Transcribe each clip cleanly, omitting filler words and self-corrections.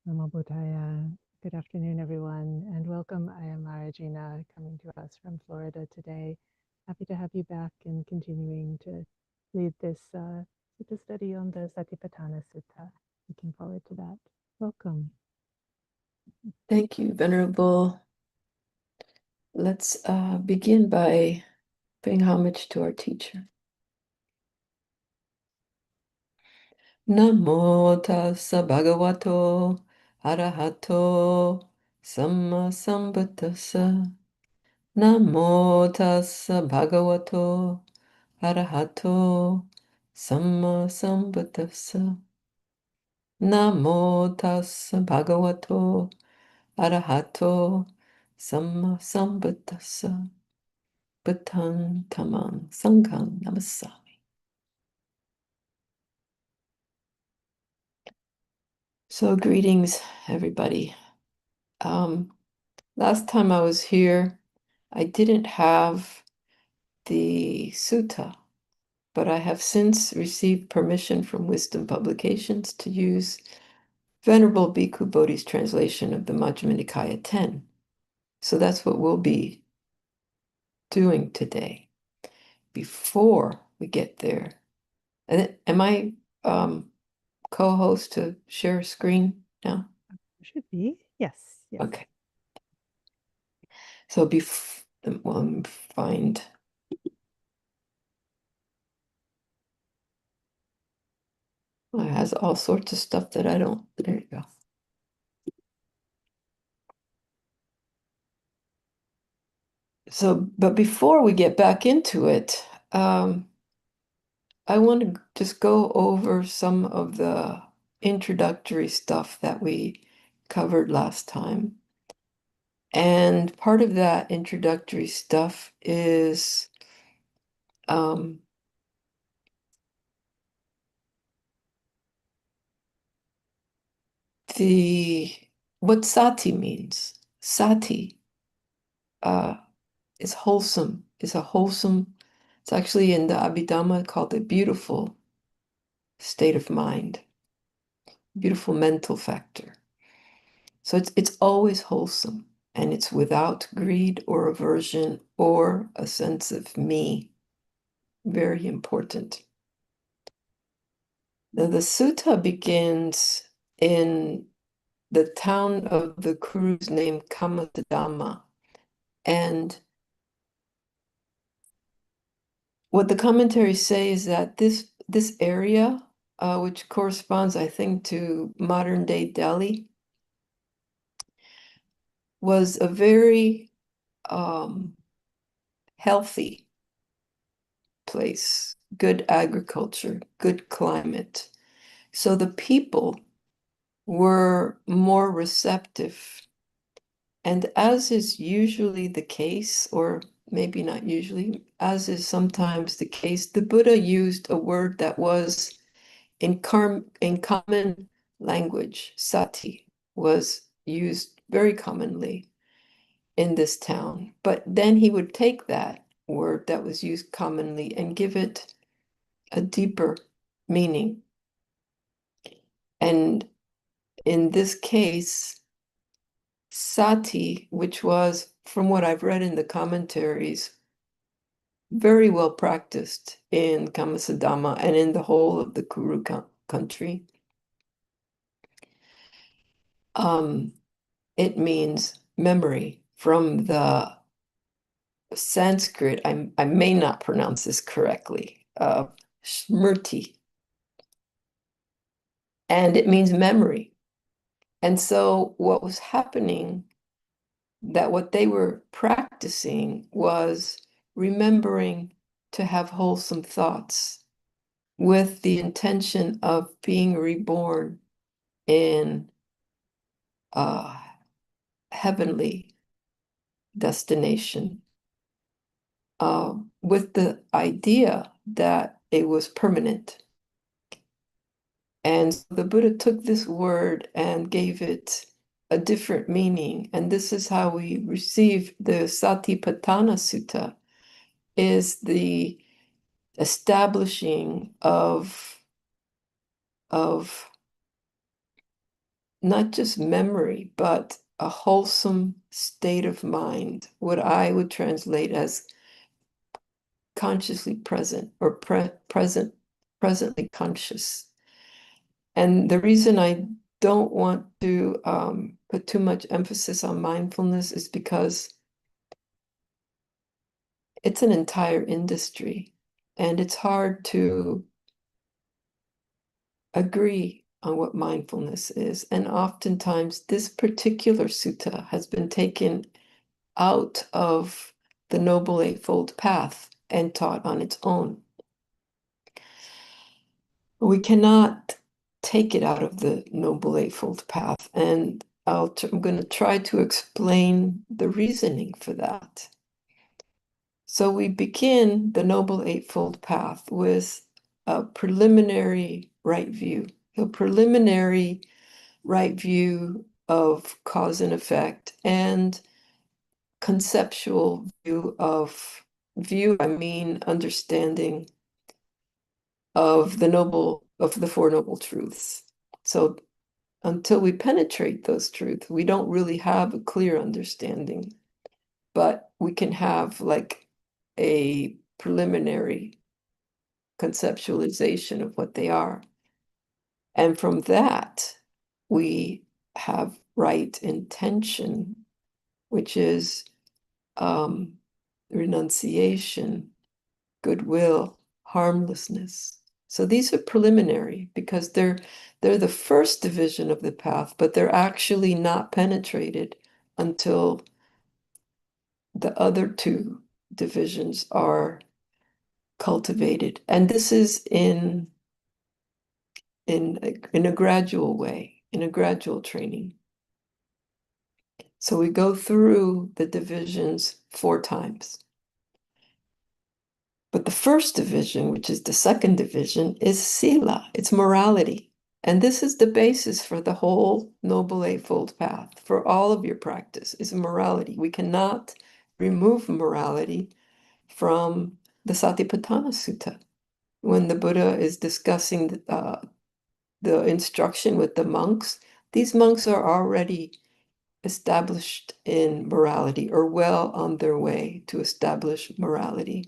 Namo Buddhaya. Good afternoon, everyone, and welcome, Ayya Marajina, coming to us from Florida today. Happy to have you back and continuing to lead this Sutta study on the Satipatthana Sutta. Looking forward to that. Welcome. Thank you, Venerable. Let's begin by paying homage to our teacher. Namo tassa bhagavato arahato samma sambuddhassa. Namo tassa bhagavato arahato samma sambuddhassa. Namo tassa bhagavato arahato samma sambuddhassa. Buddhang Dhammang Sanghang Namassami. So greetings, everybody. Last time I was here, I didn't have the sutta, but I have since received permission from Wisdom Publications to use Venerable Bhikkhu Bodhi's translation of the Majjhima Nikaya 10. So that's what we'll be doing today. Before we get there, and am I co-host to share screen now? Should be. Yes. Yes. Okay. So well, let me find. Well, it has all sorts of stuff that I don't. There you go. So, but before we get back into it, I want to just go over some of the introductory stuff that we covered last time. And part of that introductory stuff is what sati means. Sati is wholesome, it's actually in the Abhidhamma called a beautiful state of mind, beautiful mental factor. So it's always wholesome, and it's without greed or aversion or a sense of me. Very important. Now, the sutta begins in the town of the Kurus named Kamasadhamma. And what the commentaries say is that this area, which corresponds, I think, to modern-day Delhi, was a very healthy place, good agriculture, good climate. So the people were more receptive. And as is usually the case, or maybe not usually, as is sometimes the case, the Buddha used a word that was in common language. Sati was used very commonly in this town. But then he would take that word that was used commonly and give it a deeper meaning. And in this case, sati, which was, from what I've read in the commentaries, very well practiced in Kamasadhamma and in the whole of the Kuru country. It means memory from the Sanskrit. I may not pronounce this correctly. Smrti. And it means memory. And so what was happening, that what they were practicing was remembering to have wholesome thoughts with the intention of being reborn in a heavenly destination, with the idea that it was permanent. And so the Buddha took this word and gave it a different meaning. And this is how we receive the Satipatthana Sutta, is the establishing of not just memory, but a wholesome state of mind, what I would translate as consciously present or presently conscious. And the reason I don't want to put too much emphasis on mindfulness is because it's an entire industry and it's hard to agree on what mindfulness is. And oftentimes, this particular sutta has been taken out of the Noble Eightfold Path and taught on its own. We cannot take it out of the Noble Eightfold Path, and I'm going to try to explain the reasoning for that. So we begin the Noble Eightfold Path with a preliminary right view, a preliminary right view of cause and effect, and conceptual I mean understanding of the Four Noble Truths. So until we penetrate those truths, we don't really have a clear understanding, but we can have like a preliminary conceptualization of what they are. And from that, we have right intention, which is renunciation, goodwill, harmlessness. So these are preliminary because they're the first division of the path, but they're actually not penetrated until the other two divisions are cultivated. And this is in a gradual way, in a gradual training. So we go through the divisions 4 times. But the first division, which is the second division, is sila, it's morality. And this is the basis for the whole Noble Eightfold Path, for all of your practice, is morality. We cannot remove morality from the Satipatthana Sutta. When the Buddha is discussing the instruction with the monks, these monks are already established in morality or well on their way to establish morality,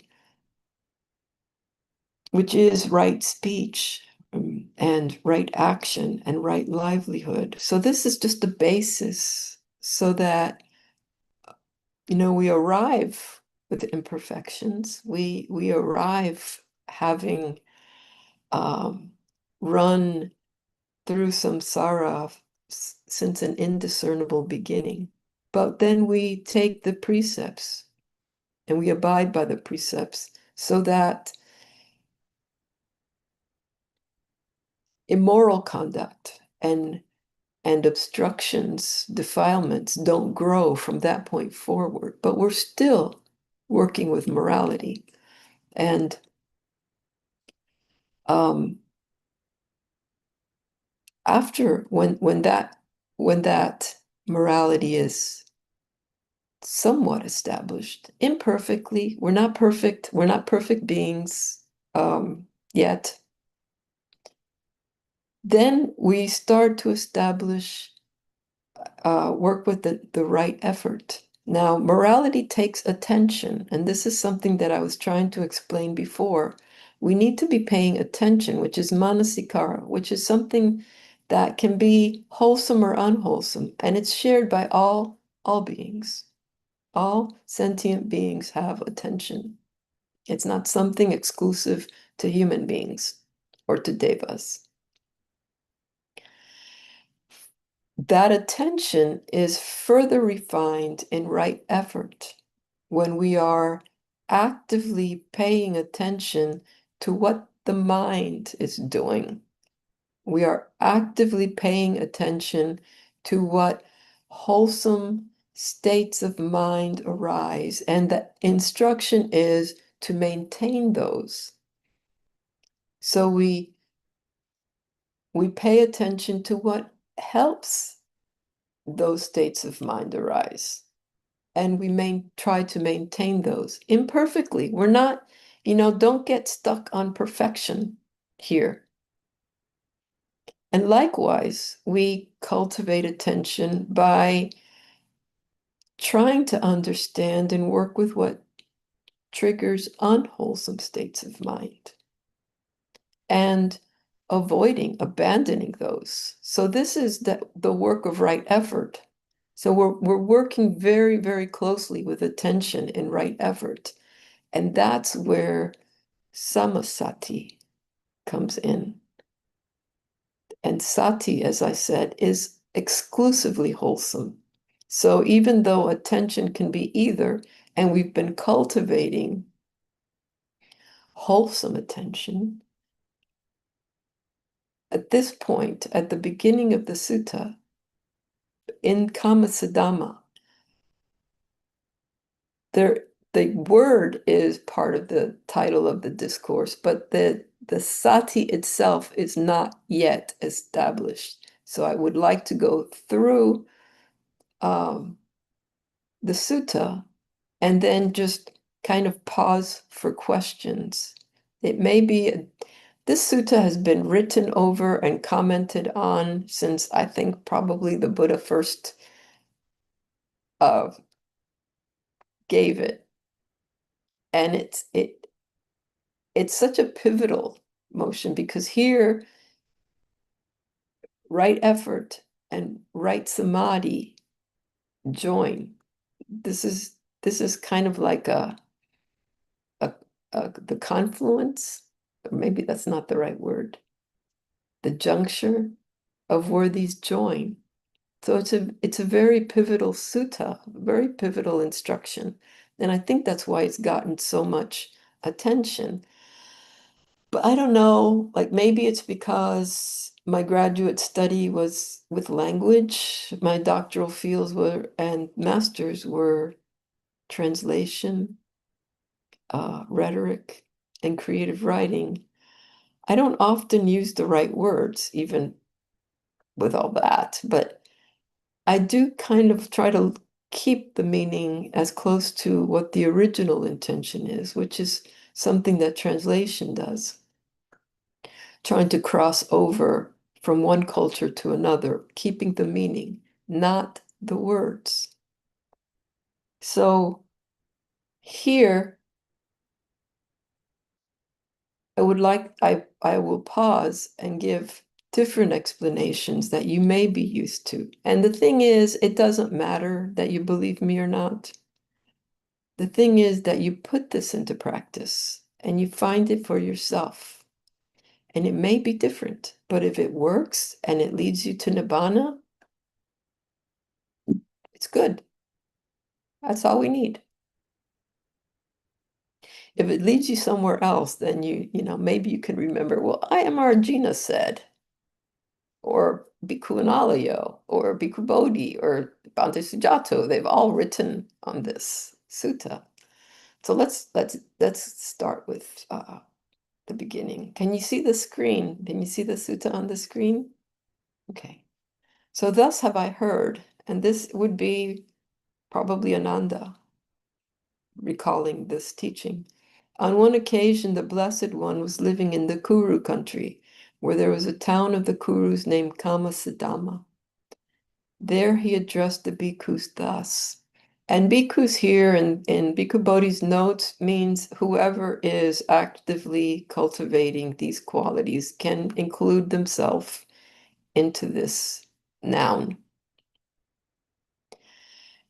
which is right speech and right action and right livelihood. So this is just the basis so that, we arrive with imperfections. We arrive having run through samsara since an indiscernible beginning. But then we take the precepts and we abide by the precepts so that immoral conduct and obstructions, defilements don't grow from that point forward. But we're still working with morality. And after when that morality is somewhat established, imperfectly, we're not perfect beings yet. Then we start to establish, work with the right effort. Now, morality takes attention, and this is something that I was trying to explain before. We need to be paying attention, which is manasikara, which is something that can be wholesome or unwholesome, and it's shared by all beings. All sentient beings have attention. It's not something exclusive to human beings or to devas. That attention is further refined in right effort when we are actively paying attention to what the mind is doing. We are actively paying attention to what wholesome states of mind arise, and the instruction is to maintain those. So we pay attention to what helps those states of mind arise. And we try to maintain those imperfectly. We're not, don't get stuck on perfection here. And likewise, we cultivate attention by trying to understand and work with what triggers unwholesome states of mind and abandoning those. So this is the work of right effort. So we're working very, very closely with attention in right effort. And that's where samasati comes in. And sati, as I said, is exclusively wholesome. So even though attention can be either, and we've been cultivating wholesome attention, at this point, at the beginning of the sutta, in Kamasadhamma, the word is part of the title of the discourse, but the sati itself is not yet established. So I would like to go through the sutta and then just kind of pause for questions. It may be this sutta has been written over and commented on since I think probably the Buddha first uh, gave it. And it's such a pivotal motion because here, right effort and right samadhi join. This is kind of like a, the confluence, or maybe that's not the right word, the juncture of where these join. So it's a very pivotal sutta, very pivotal instruction. And I think that's why it's gotten so much attention. But I don't know, like maybe it's because my graduate study was with language, my doctoral fields were and masters were translation, rhetoric, and creative writing. I don't often use the right words, even with all that, but I do kind of try to keep the meaning as close to what the original intention is, which is something that translation does, trying to cross over from one culture to another, keeping the meaning, not the words. So here, I will pause and give different explanations that you may be used to. And the thing is, it doesn't matter that you believe me or not. The thing is that you put this into practice and you find it for yourself. And it may be different, but if it works and it leads you to nibbana, it's good. That's all we need. If it leads you somewhere else, then maybe you can remember, well, Ayya Marajina said, or Bhikkhu Analayo, or Bhikkhu Bodhi, or Bhante Sujato. They've all written on this sutta. So let's start with the beginning. Can you see the screen? Can you see the sutta on the screen? Okay. So thus have I heard, and this would be probably Ananda recalling this teaching. On one occasion, the Blessed One was living in the Kuru country, where there was a town of the Kurus named Kamasadhamma. There he addressed the bhikkhus thus. And bhikkhus here in Bhikkhu Bodhi's notes means whoever is actively cultivating these qualities can include themselves into this noun.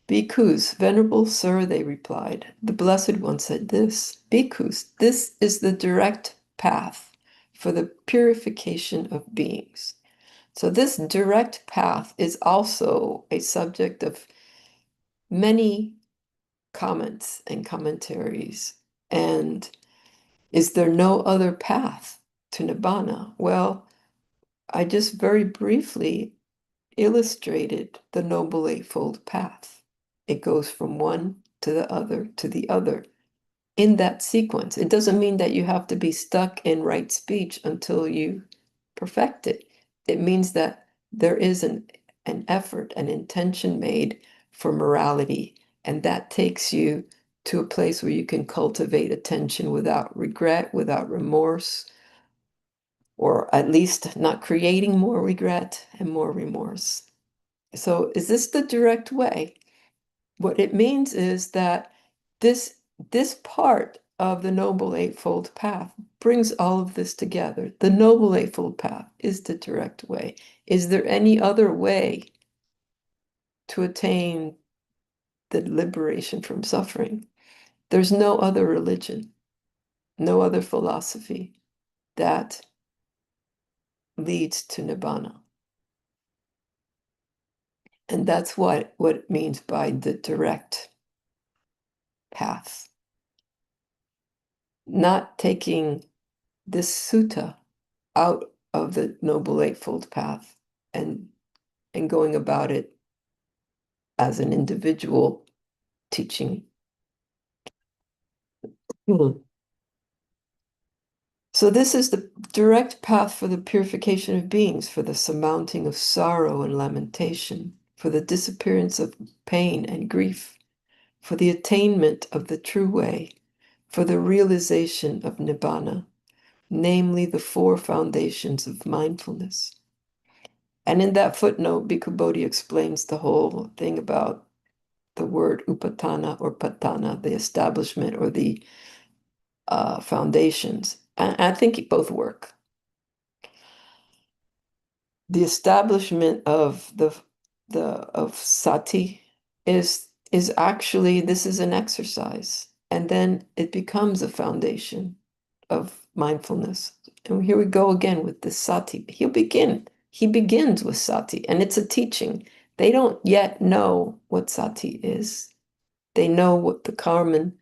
Bhikkhus, Venerable Sir, they replied. The Blessed One said this, Bhikkhus, this is the direct path for the purification of beings. So this direct path is also a subject of many comments and commentaries. And is there no other path to Nibbana? Well, I just very briefly illustrated the Noble Eightfold Path. It goes from one to the other to the other in that sequence. It doesn't mean that you have to be stuck in right speech until you perfect it. It means that there is an effort, an intention made for morality, and that takes you to a place where you can cultivate attention without regret, without remorse, or at least not creating more regret and more remorse. So is this the direct way? What it means is that this this part of the Noble Eightfold Path brings all of this together. The Noble Eightfold Path is the direct way. Is there any other way to attain the liberation from suffering? There's no other religion, no other philosophy that leads to Nibbana. And that's what it means by the direct path. Not taking this sutta out of the Noble Eightfold Path and going about it as an individual teaching. Hmm. So this is the direct path for the purification of beings, for the surmounting of sorrow and lamentation, for the disappearance of pain and grief, for the attainment of the true way, for the realization of Nibbana, namely the four foundations of mindfulness. And in that footnote, Bhikkhu Bodhi explains the whole thing about the word upatana or patana, the establishment or the foundations. And I think both work. The establishment of of sati is actually, this is an exercise, and then it becomes a foundation of mindfulness. And here we go again with the sati. He begins with sati, and it's a teaching. They don't yet know what sati is. They know what the common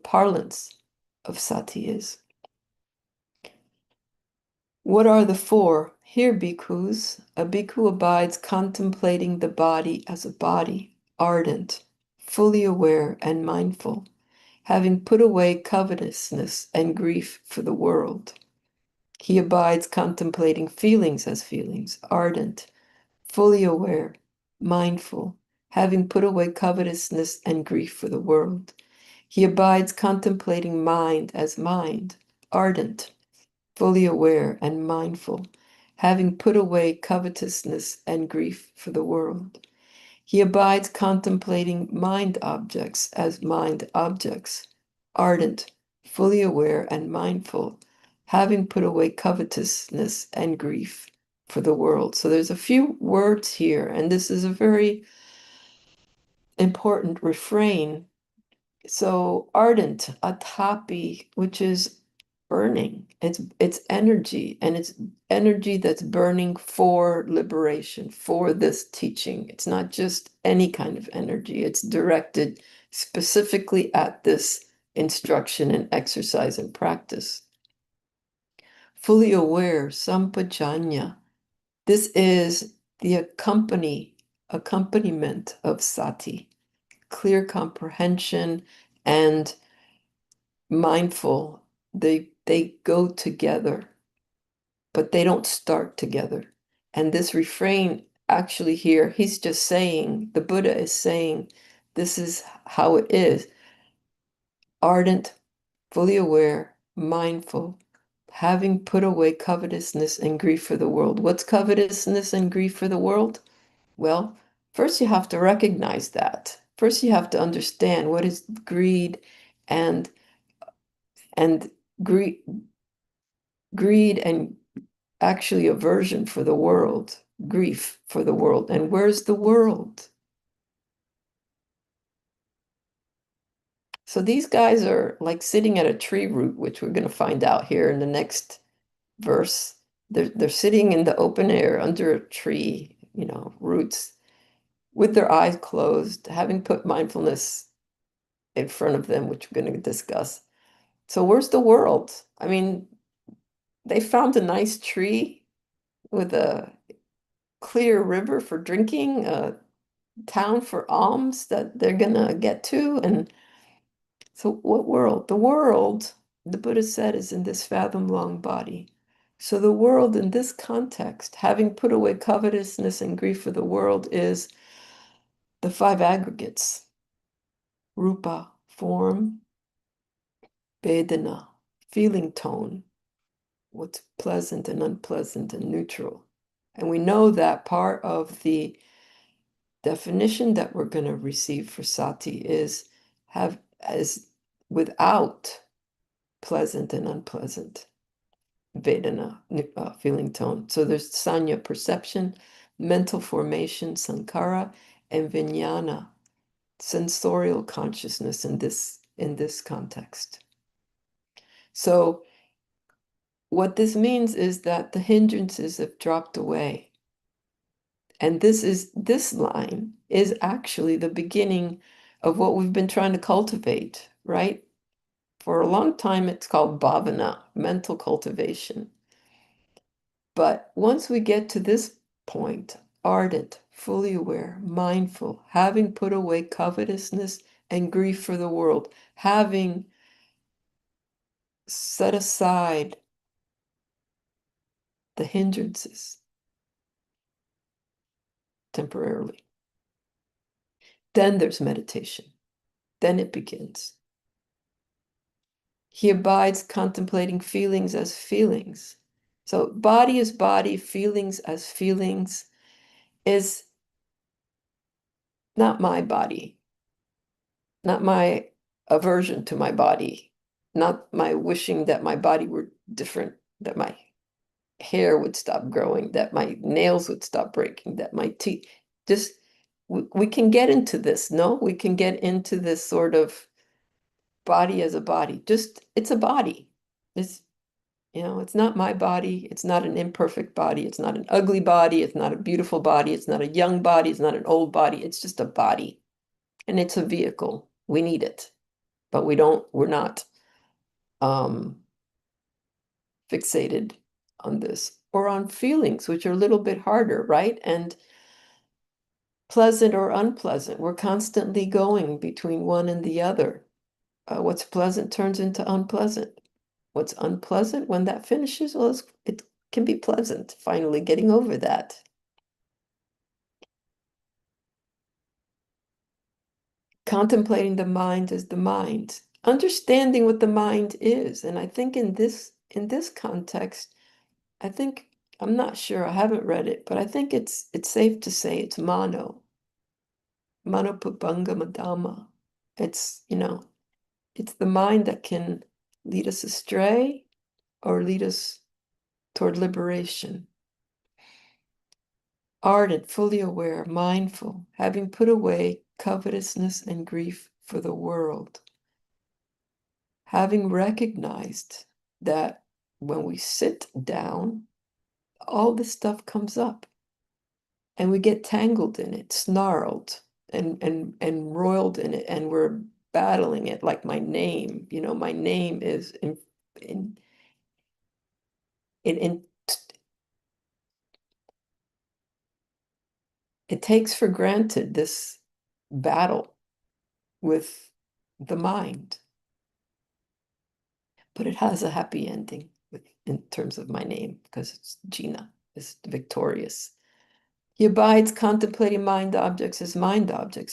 parlance of sati is. What are the four? Here, bhikkhus, a bhikkhu abides contemplating the body as a body, ardent, fully aware and mindful, having put away covetousness and grief for the world. He abides contemplating feelings as feelings, ardent, fully aware, mindful, having put away covetousness and grief for the world. He abides contemplating mind as mind, ardent, fully aware and mindful, having put away covetousness and grief for the world. He abides contemplating mind objects as mind objects, ardent, fully aware and mindful, having put away covetousness and grief for the world. So there's a few words here, and this is a very important refrain. So ardent, atapi, which is burning. It's energy, and it's energy that's burning for liberation, for this teaching. It's not just any kind of energy. It's directed specifically at this instruction and exercise and practice. Fully aware, sampajanya. This is the accompaniment of sati, clear comprehension and mindful. They go together, but they don't start together. And this refrain, actually, here, he's just saying, the Buddha is saying, this is how it is. Ardent, fully aware, mindful, having put away covetousness and grief for the world. What's covetousness and grief for the world? Well, first you have to recognize that. First you have to understand what is greed and and greed and actually aversion for the world, grief for the world. And where's the world? So these guys are like sitting at a tree root, which we're going to find out here in the next verse. They're sitting in the open air under a tree, roots, with their eyes closed, having put mindfulness in front of them, which we're going to discuss. So where's the world? I mean, they found a nice tree with a clear river for drinking, a town for alms that they're gonna get to. And so what world? The world, the Buddha said, is in this fathom-long body. So the world in this context, having put away covetousness and grief for the world, is the five aggregates: rupa, form; vedana, feeling tone; what's pleasant and unpleasant and neutral. And we know that part of the definition that we're going to receive for sati is have as without pleasant and unpleasant Vedana, feeling tone. So there's sanya, perception, mental formation, sankhara, and vijnana, sensorial consciousness in this context. So what this means is that the hindrances have dropped away. And this line is actually the beginning of what we've been trying to cultivate, right? For a long time, it's called bhavana, mental cultivation. But once we get to this point, ardent, fully aware, mindful, having put away covetousness and grief for the world, having set aside the hindrances temporarily, then there's meditation. Then it begins. He abides contemplating feelings as feelings. So body as body, feelings as feelings is not my body, not my aversion to my body, not my wishing that my body were different, that my hair would stop growing, that my nails would stop breaking, that my teeth, just, we can get into this, no? We can get into this sort of body as a body. Just, it's a body. It's, it's not my body. It's not an imperfect body. It's not an ugly body. It's not a beautiful body. It's not a young body. It's not an old body. It's just a body. And it's a vehicle. We need it. But we're not fixated on this or on feelings, which are a little bit harder, right? And pleasant or unpleasant. We're constantly going between one and the other. What's pleasant turns into unpleasant. What's unpleasant, when that finishes, well, it can be pleasant, finally getting over that. Contemplating the mind as the mind, understanding what the mind is. And I think in this context, I think, I'm not sure, I haven't read it, but I think it's safe to say it's Manopabanga Madama. It's, it's the mind that can lead us astray or lead us toward liberation. Ardent, fully aware, mindful, having put away covetousness and grief for the world. Having recognized that when we sit down, all this stuff comes up and we get tangled in it, snarled and roiled in it, and we're battling it like my name. My name is in it takes for granted this battle with the mind, but it has a happy ending in terms of my name, because it's Gina, it's victorious. He abides contemplating mind objects,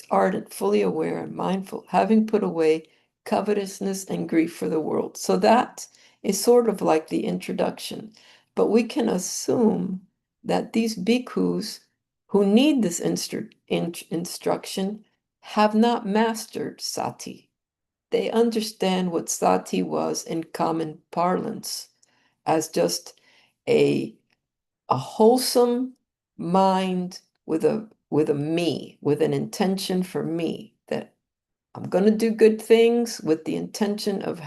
ardent, fully aware and mindful, having put away covetousness and grief for the world. So that is sort of like the introduction. But we can assume that these bhikkhus who need this instruction have not mastered sati. They understand what sati was in common parlance as just a wholesome mind with a me, with an intention for me, that I'm going to do good things with the intention of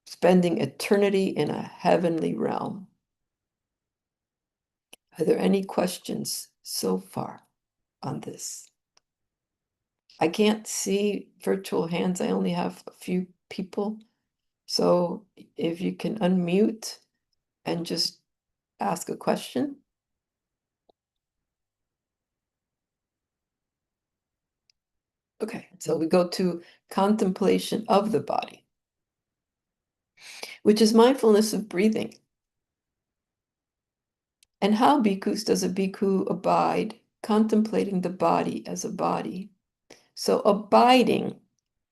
spending eternity in a heavenly realm. Are there any questions so far on this? I can't see virtual hands. I only have a few people. So if you can unmute and just ask a question. Okay, so we go to contemplation of the body, which is mindfulness of breathing. And how, bhikkhus, does a bhikkhu abide, contemplating the body as a body? So abiding,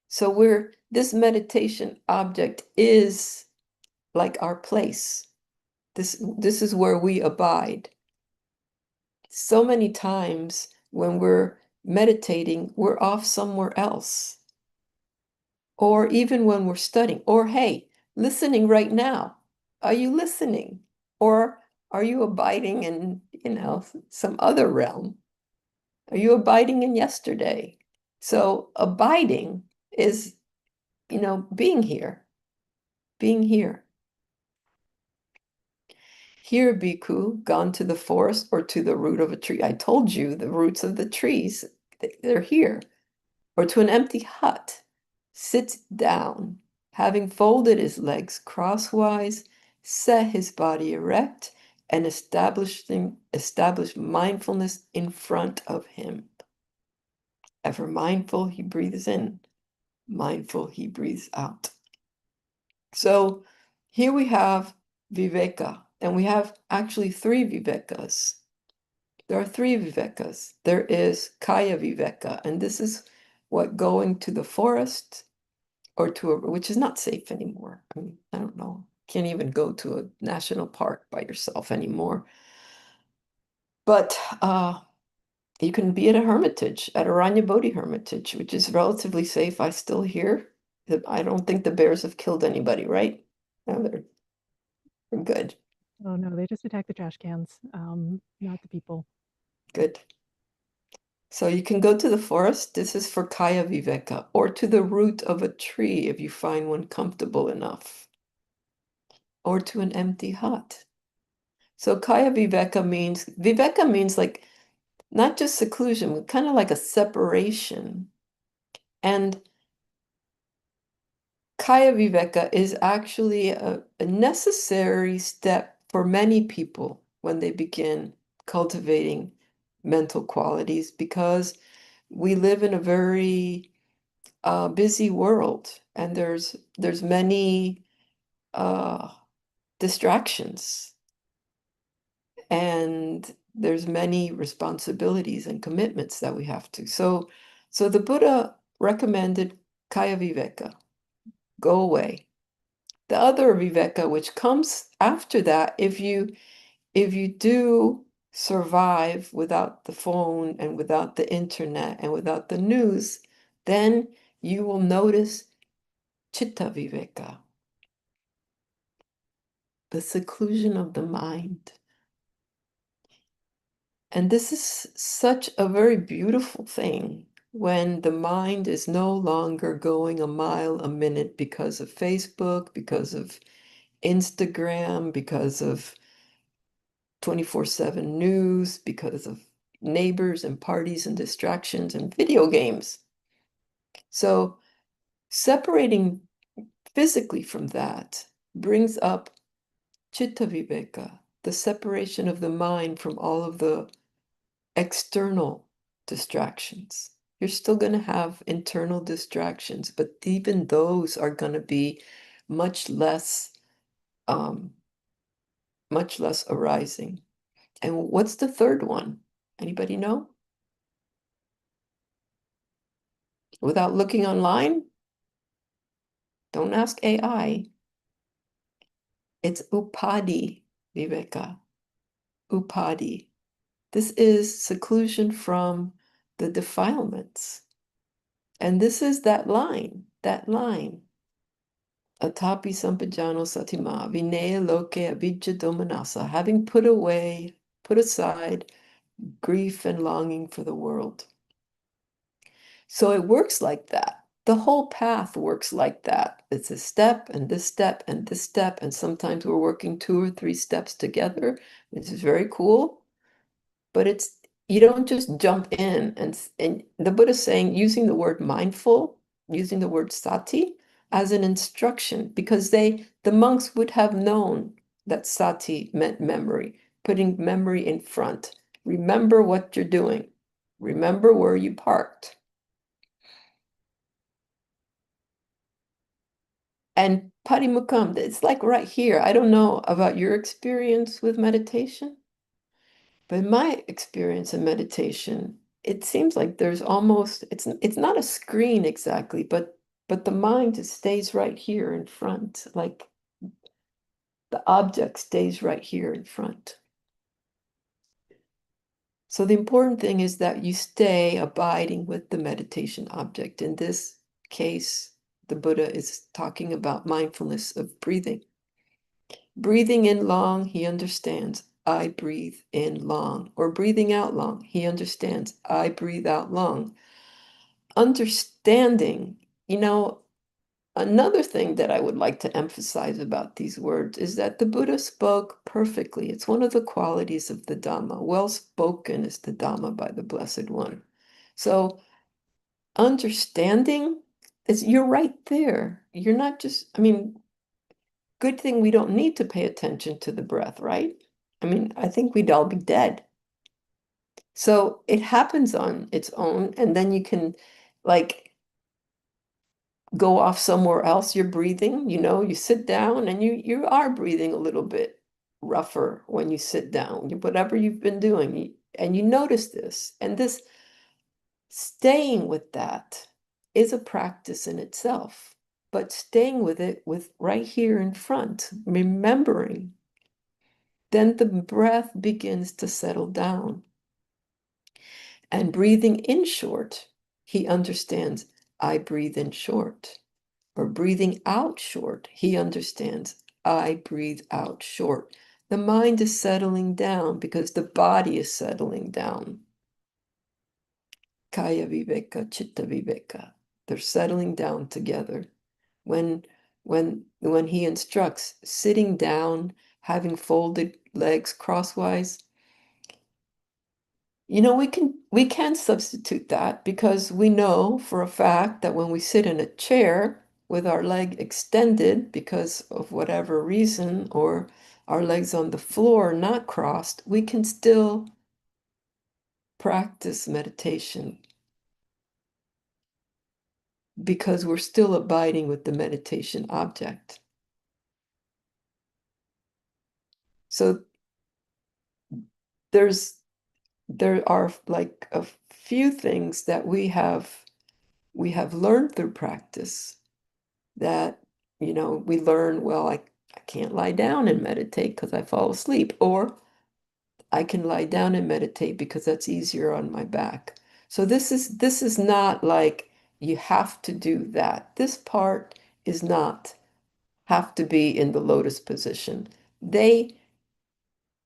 so this meditation object is like our place. This is where we abide. So many times when we're meditating, we're off somewhere else. Or even when we're studying, or hey, listening right now. Are you listening? Or are you abiding in, some other realm? Are you abiding in yesterday? So abiding is, being here, being here. Here, bhikkhu, gone to the forest or to the root of a tree. I told you the roots of the trees, they're here. Or to an empty hut, sits down, having folded his legs crosswise, set his body erect, and establish mindfulness in front of him. Ever mindful, he breathes in. Mindful, he breathes out. So here we have viveka, and we have actually three vivekas. There are three vivekas. There is kaya viveka, and this is what going to the forest or which is not safe anymore. I mean, I don't know. Can't even go to a national park by yourself anymore. But you can be at a hermitage, at Aranya Bodhi Hermitage, which is relatively safe. I still hear that I don't think the bears have killed anybody, right? No, they're good. Oh no, they just attack the trash cans, not the people. Good. So you can go to the forest. This is for Kaya Viveka, or to the root of a tree if you find one comfortable enough, or to an empty hut. So Kaya Viveka means like not just seclusion, but kind of like a separation. And Kaya Viveka is actually a necessary step for many people when they begin cultivating mental qualities because we live in a very busy world and there's many uh, distractions and there's many responsibilities and commitments that we have to. So the Buddha recommended Kaya Viveka, go away. The other Viveka, which comes after that, if you do survive without the phone and without the internet and without the news, then you will notice Chitta Viveka, the seclusion of the mind. And this is such a very beautiful thing when the mind is no longer going a mile a minute because of Facebook, because of Instagram, because of 24/7 news, because of neighbors and parties and distractions and video games. So separating physically from that brings up Chitta Viveka, the separation of the mind from all of the external distractions. You're still going to have internal distractions, but even those are going to be much less, um, much less arising. And what's the third one? Anybody know? Without looking online? Don't ask AI. It's upadi, Viveka. Upadi. This is seclusion from the defilements. And this is that line. Atapi sampajano satima, vinaya loke avijja domanasa, having put aside grief and longing for the world. So it works like that. The whole path works like that. It's a step and this step and this step, and sometimes we're working 2 or 3 steps together, which is very cool. But you don't just jump in and the Buddha's saying using the word mindful, using the word sati as an instruction, because the monks would have known that sati meant memory, putting memory in front. Remember what you're doing. Remember where you parked. And Parimukam, it's like right here. I don't know about your experience with meditation, but in my experience in meditation, it seems like there's almost it's not a screen exactly, but the mind just stays right here in front. Like the object stays right here in front. So the important thing is that you stay abiding with the meditation object. In this case, the Buddha is talking about mindfulness of breathing. Breathing in long, he understands, I breathe in long. Or breathing out long, he understands, I breathe out long. Understanding, another thing that I would like to emphasize about these words is that the Buddha spoke perfectly. It's one of the qualities of the Dhamma. Well spoken is the Dhamma by the Blessed One. So understanding is you're right there. You're not just, good thing we don't need to pay attention to the breath, right? I think we'd all be dead. So it happens on its own, and then you can like go off somewhere else. You're breathing, you sit down and you are breathing a little bit rougher when you sit down, whatever you've been doing, and you notice this. And this staying with that is a practice in itself, but staying with it with right here in front, remembering, then the breath begins to settle down. And breathing in short, he understands, I breathe in short. Or breathing out short, he understands, I breathe out short. The mind is settling down because the body is settling down. Kaya viveka, chitta viveka. They're settling down together. When he instructs sitting down, having folded legs crosswise, we can substitute that because we know for a fact that when we sit in a chair with our leg extended because of whatever reason, or our legs on the floor not crossed, we can still practice meditation because we're still abiding with the meditation object. So there are like a few things that we have learned through practice that, we learn, well, I can't lie down and meditate because I fall asleep, or I can lie down and meditate because that's easier on my back. So this is not like you have to do that. This part is not have to be in the lotus position. They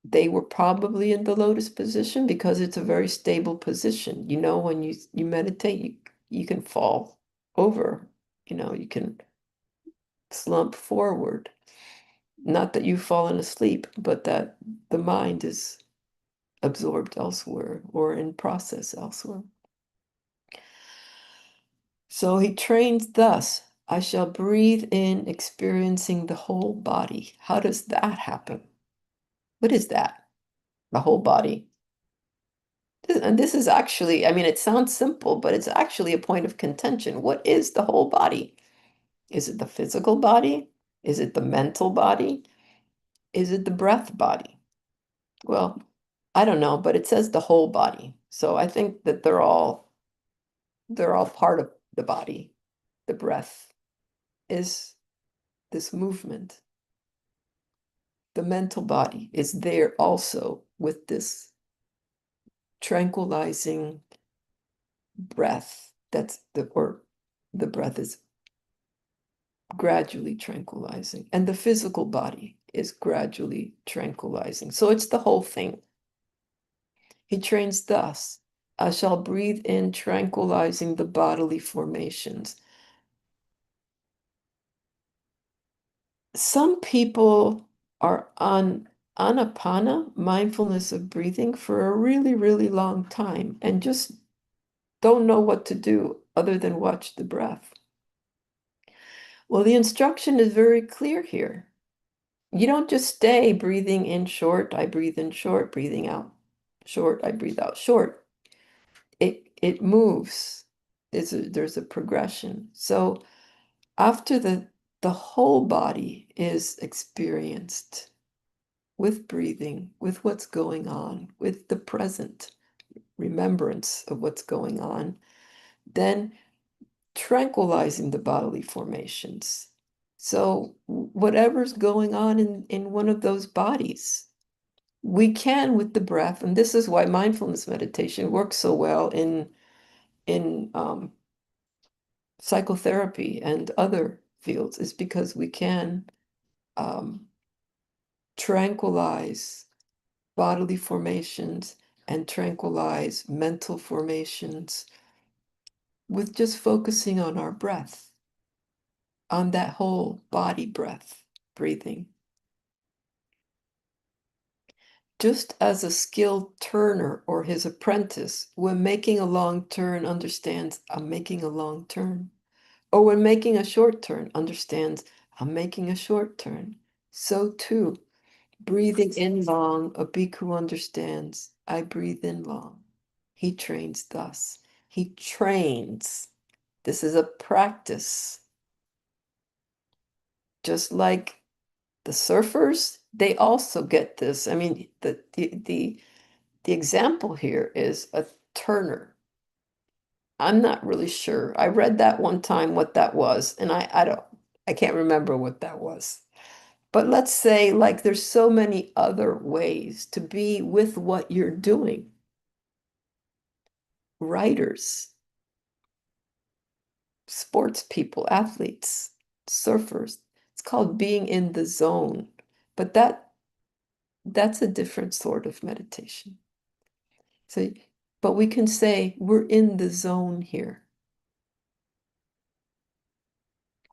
they were probably in the lotus position because it's a very stable position. When you meditate, you can fall over, you can slump forward. Not that you've fallen asleep, but that the mind is absorbed elsewhere or in process elsewhere. So he trains thus, I shall breathe in, experiencing the whole body. How does that happen? What is that? The whole body. And this is actually, it sounds simple, but it's actually a point of contention. What is the whole body? Is it the physical body? Is it the mental body? Is it the breath body? Well, I don't know, but it says the whole body. So I think that they're all part of the body. The breath is this movement. The mental body is there also with this tranquilizing breath. The breath is gradually tranquilizing, and the physical body is gradually tranquilizing. So it's the whole thing. He trains thus, I shall breathe in, tranquilizing the bodily formations. Some people are on anapana, mindfulness of breathing, for a really, really long time and just don't know what to do other than watch the breath. Well, the instruction is very clear here. You don't just stay breathing in short, I breathe in short, breathing out short, I breathe out short. It moves. There's a progression. So after the whole body is experienced with breathing, with what's going on, with the present remembrance of what's going on, then tranquilizing the bodily formations. So whatever's going on in one of those bodies, we can with the breath, and this is why mindfulness meditation works so well in psychotherapy and other fields, is because we can um, tranquilize bodily formations and tranquilize mental formations with just focusing on our breath, on that whole body breath, breathing. Just as a skilled turner or his apprentice, when making a long turn, understands I'm making a long turn, or when making a short turn, understands I'm making a short turn. So too, breathing in long, a bhikkhu understands I breathe in long. He trains thus. He trains. This is a practice. Just like the surfers, they also get this. I mean, the example here is a turner. I'm not really sure. I read that one time what that was, and I can't remember what that was. But let's say like there's so many other ways to be with what you're doing. Writers, sports people, athletes, surfers. It's called being in the zone. But that's a different sort of meditation. So, but we can say we're in the zone here.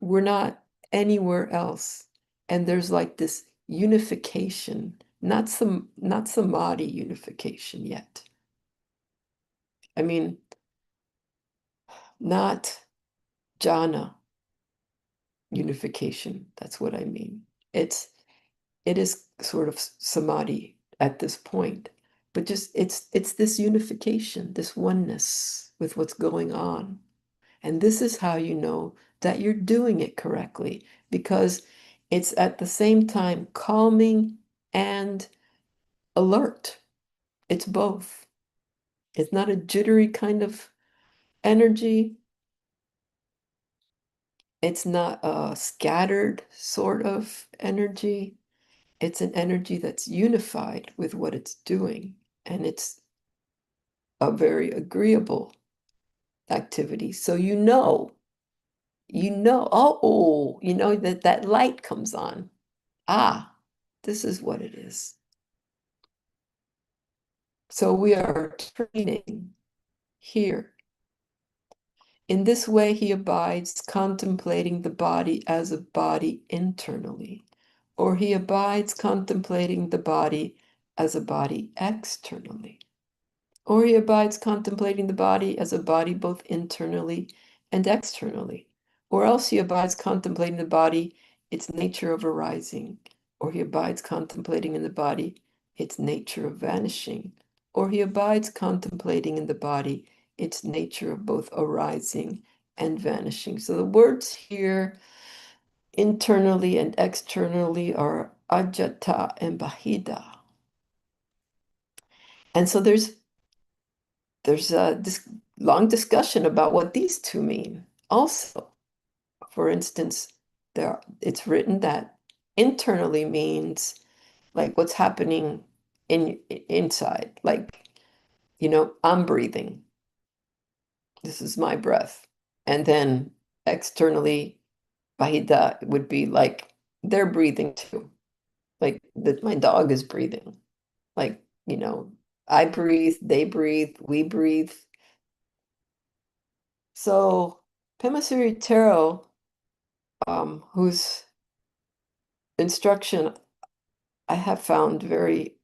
We're not anywhere else. And there's like this unification, not samadhi unification yet. I mean, not jhana unification. That's what I mean. It is sort of samadhi at this point, but just it's this unification, this oneness with what's going on. And this is how you know that you're doing it correctly, because it's at the same time calming and alert. It's both. It's not a jittery kind of energy. It's not a scattered sort of energy. It's an energy that's unified with what it's doing. And it's a very agreeable activity. So you know that that light comes on. Ah, this is what it is. So we are training here. In this way, he abides contemplating the body as a body internally, or he abides contemplating the body as a body externally, or he abides contemplating the body as a body both internally and externally, or else he abides contemplating the body, its nature of arising, or he abides contemplating in the body, its nature of vanishing, or he abides contemplating in the body, its nature of both arising and vanishing. So the words here, internally and externally, are ajata and bahida. And so there's this long discussion about what these two mean. Also, for instance, it's written that internally means like what's happening inside, like, I'm breathing. This is my breath. And then externally, Bahida would be like they're breathing too. Like that my dog is breathing. Like, I breathe, they breathe, we breathe. So Pema Tero, whose instruction I have found very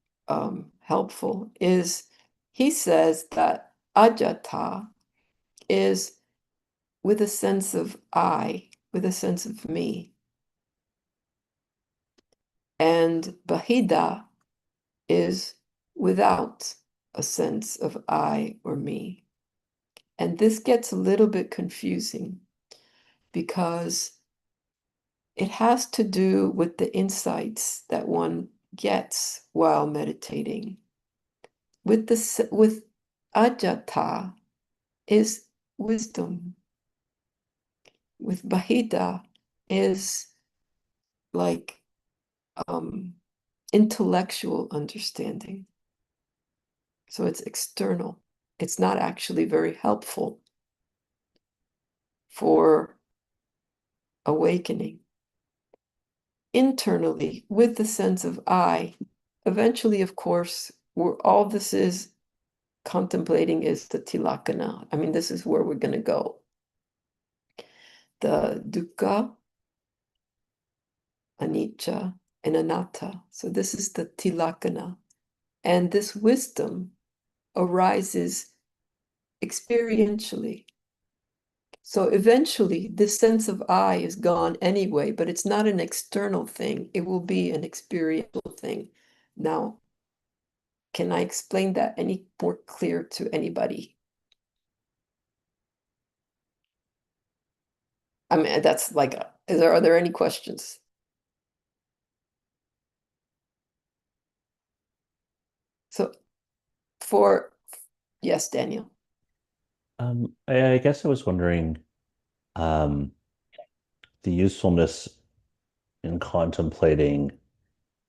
helpful, is he says that ajata is with a sense of I, with a sense of me, and bahida is without a sense of I or me. And this gets a little bit confusing because it has to do with the insights that one gets while meditating. With ajata is wisdom. With bahida is like um, intellectual understanding. So it's external. It's not actually very helpful for awakening. Internally, with the sense of I, eventually, of course, where all this is contemplating is the tilakana. I mean, this is where we're going to go. The dukkha, anicca, and anatta. So this is the tilakana. And this wisdom arises experientially. So eventually, this sense of I is gone anyway, but it's not an external thing. It will be an experiential thing. Now, can I explain that any more clear to anybody? I mean, that's like, are there any questions? So for, yes, Daniel. I guess I was wondering um, the usefulness in contemplating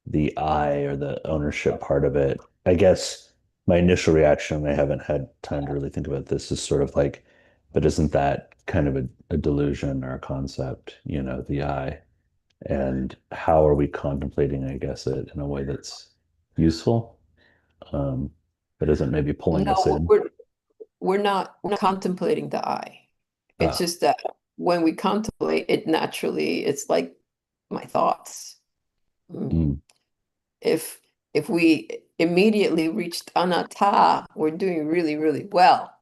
the I or the ownership part of it. I guess my initial reaction, I haven't had time to really think about this, is sort of like, but isn't that kind of a delusion or a concept, the I? And how are we contemplating, I guess, it in a way that's useful, but isn't maybe pulling us No, in? we're not contemplating the I. It's Ah, just that when we contemplate it naturally, it's like my thoughts. Mm. mm, If if we immediately reached anatta, we're doing really, really well.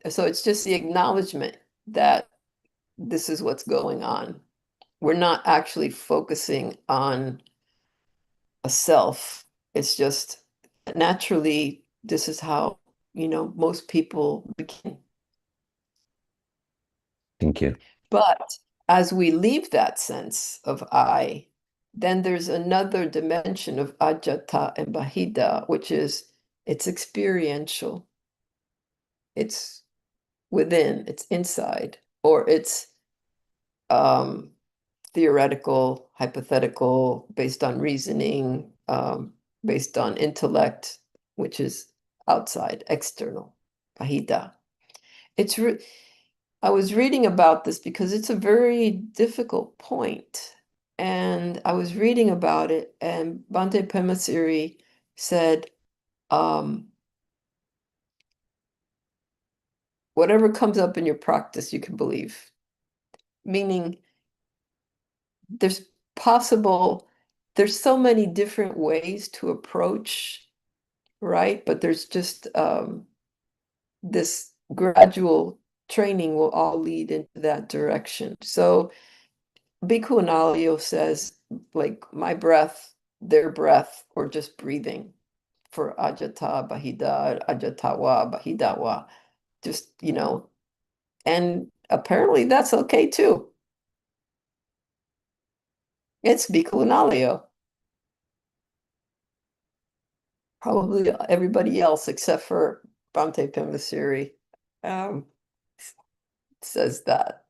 So it's just the acknowledgement that this is what's going on. We're not actually focusing on a self. It's just naturally, this is how, most people begin. thank you. But as we leave that sense of I, then there's another dimension of ajata and bahida, which is it's experiential, it's within, it's inside, or it's um, theoretical, hypothetical, based on reasoning, based on intellect, which is outside, external, bahida. It's I was reading about this because it's a very difficult point. And I was reading about it, and Bhante Pemasiri said, um, whatever comes up in your practice, you can believe. Meaning, there's possible, there's so many different ways to approach, right? But there's just this gradual training will all lead into that direction. So Bhikkhu Analayo says, like, my breath, their breath, or just breathing for ajata, bahida, ajatawa, bahidawa. Just, and apparently that's okay too. It's Bhikkhu Analayo. Probably everybody else except for Bhante Pemasiri um, says that.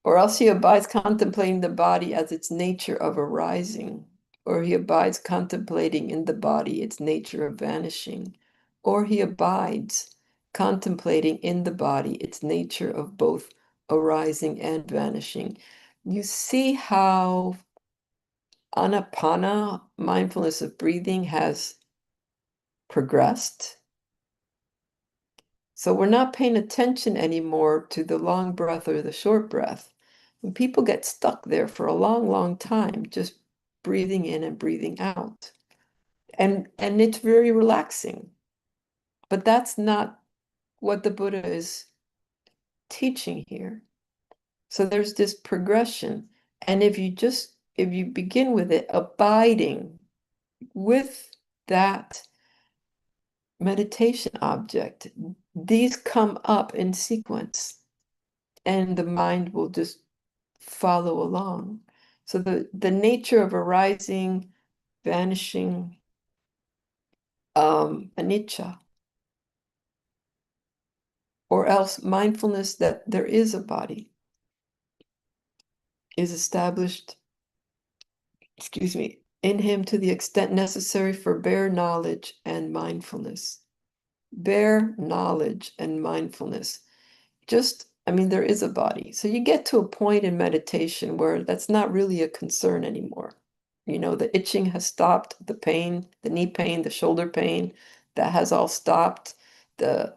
Or else he abides contemplating the body as its nature of arising, or he abides contemplating in the body its nature of vanishing, or he abides contemplating in the body its nature of both arising and vanishing. You see how anapana, mindfulness of breathing, has progressed? So we're not paying attention anymore to the long breath or the short breath. When people get stuck there for a long, long time, just breathing in and breathing out. And it's very relaxing. But that's not what the Buddha is teaching here. So there's this progression. And if you begin with it, abiding with that meditation object, these come up in sequence, and the mind will just follow along. So the nature of arising, vanishing, anicca, or else mindfulness that there is a body, is established excuse me, in him to the extent necessary for bare knowledge and mindfulness. Bare knowledge and mindfulness. Just, I mean, there is a body. So you get to a point in meditation where that's not really a concern anymore. You know, the itching has stopped, the pain, the knee pain, the shoulder pain, that has all stopped. The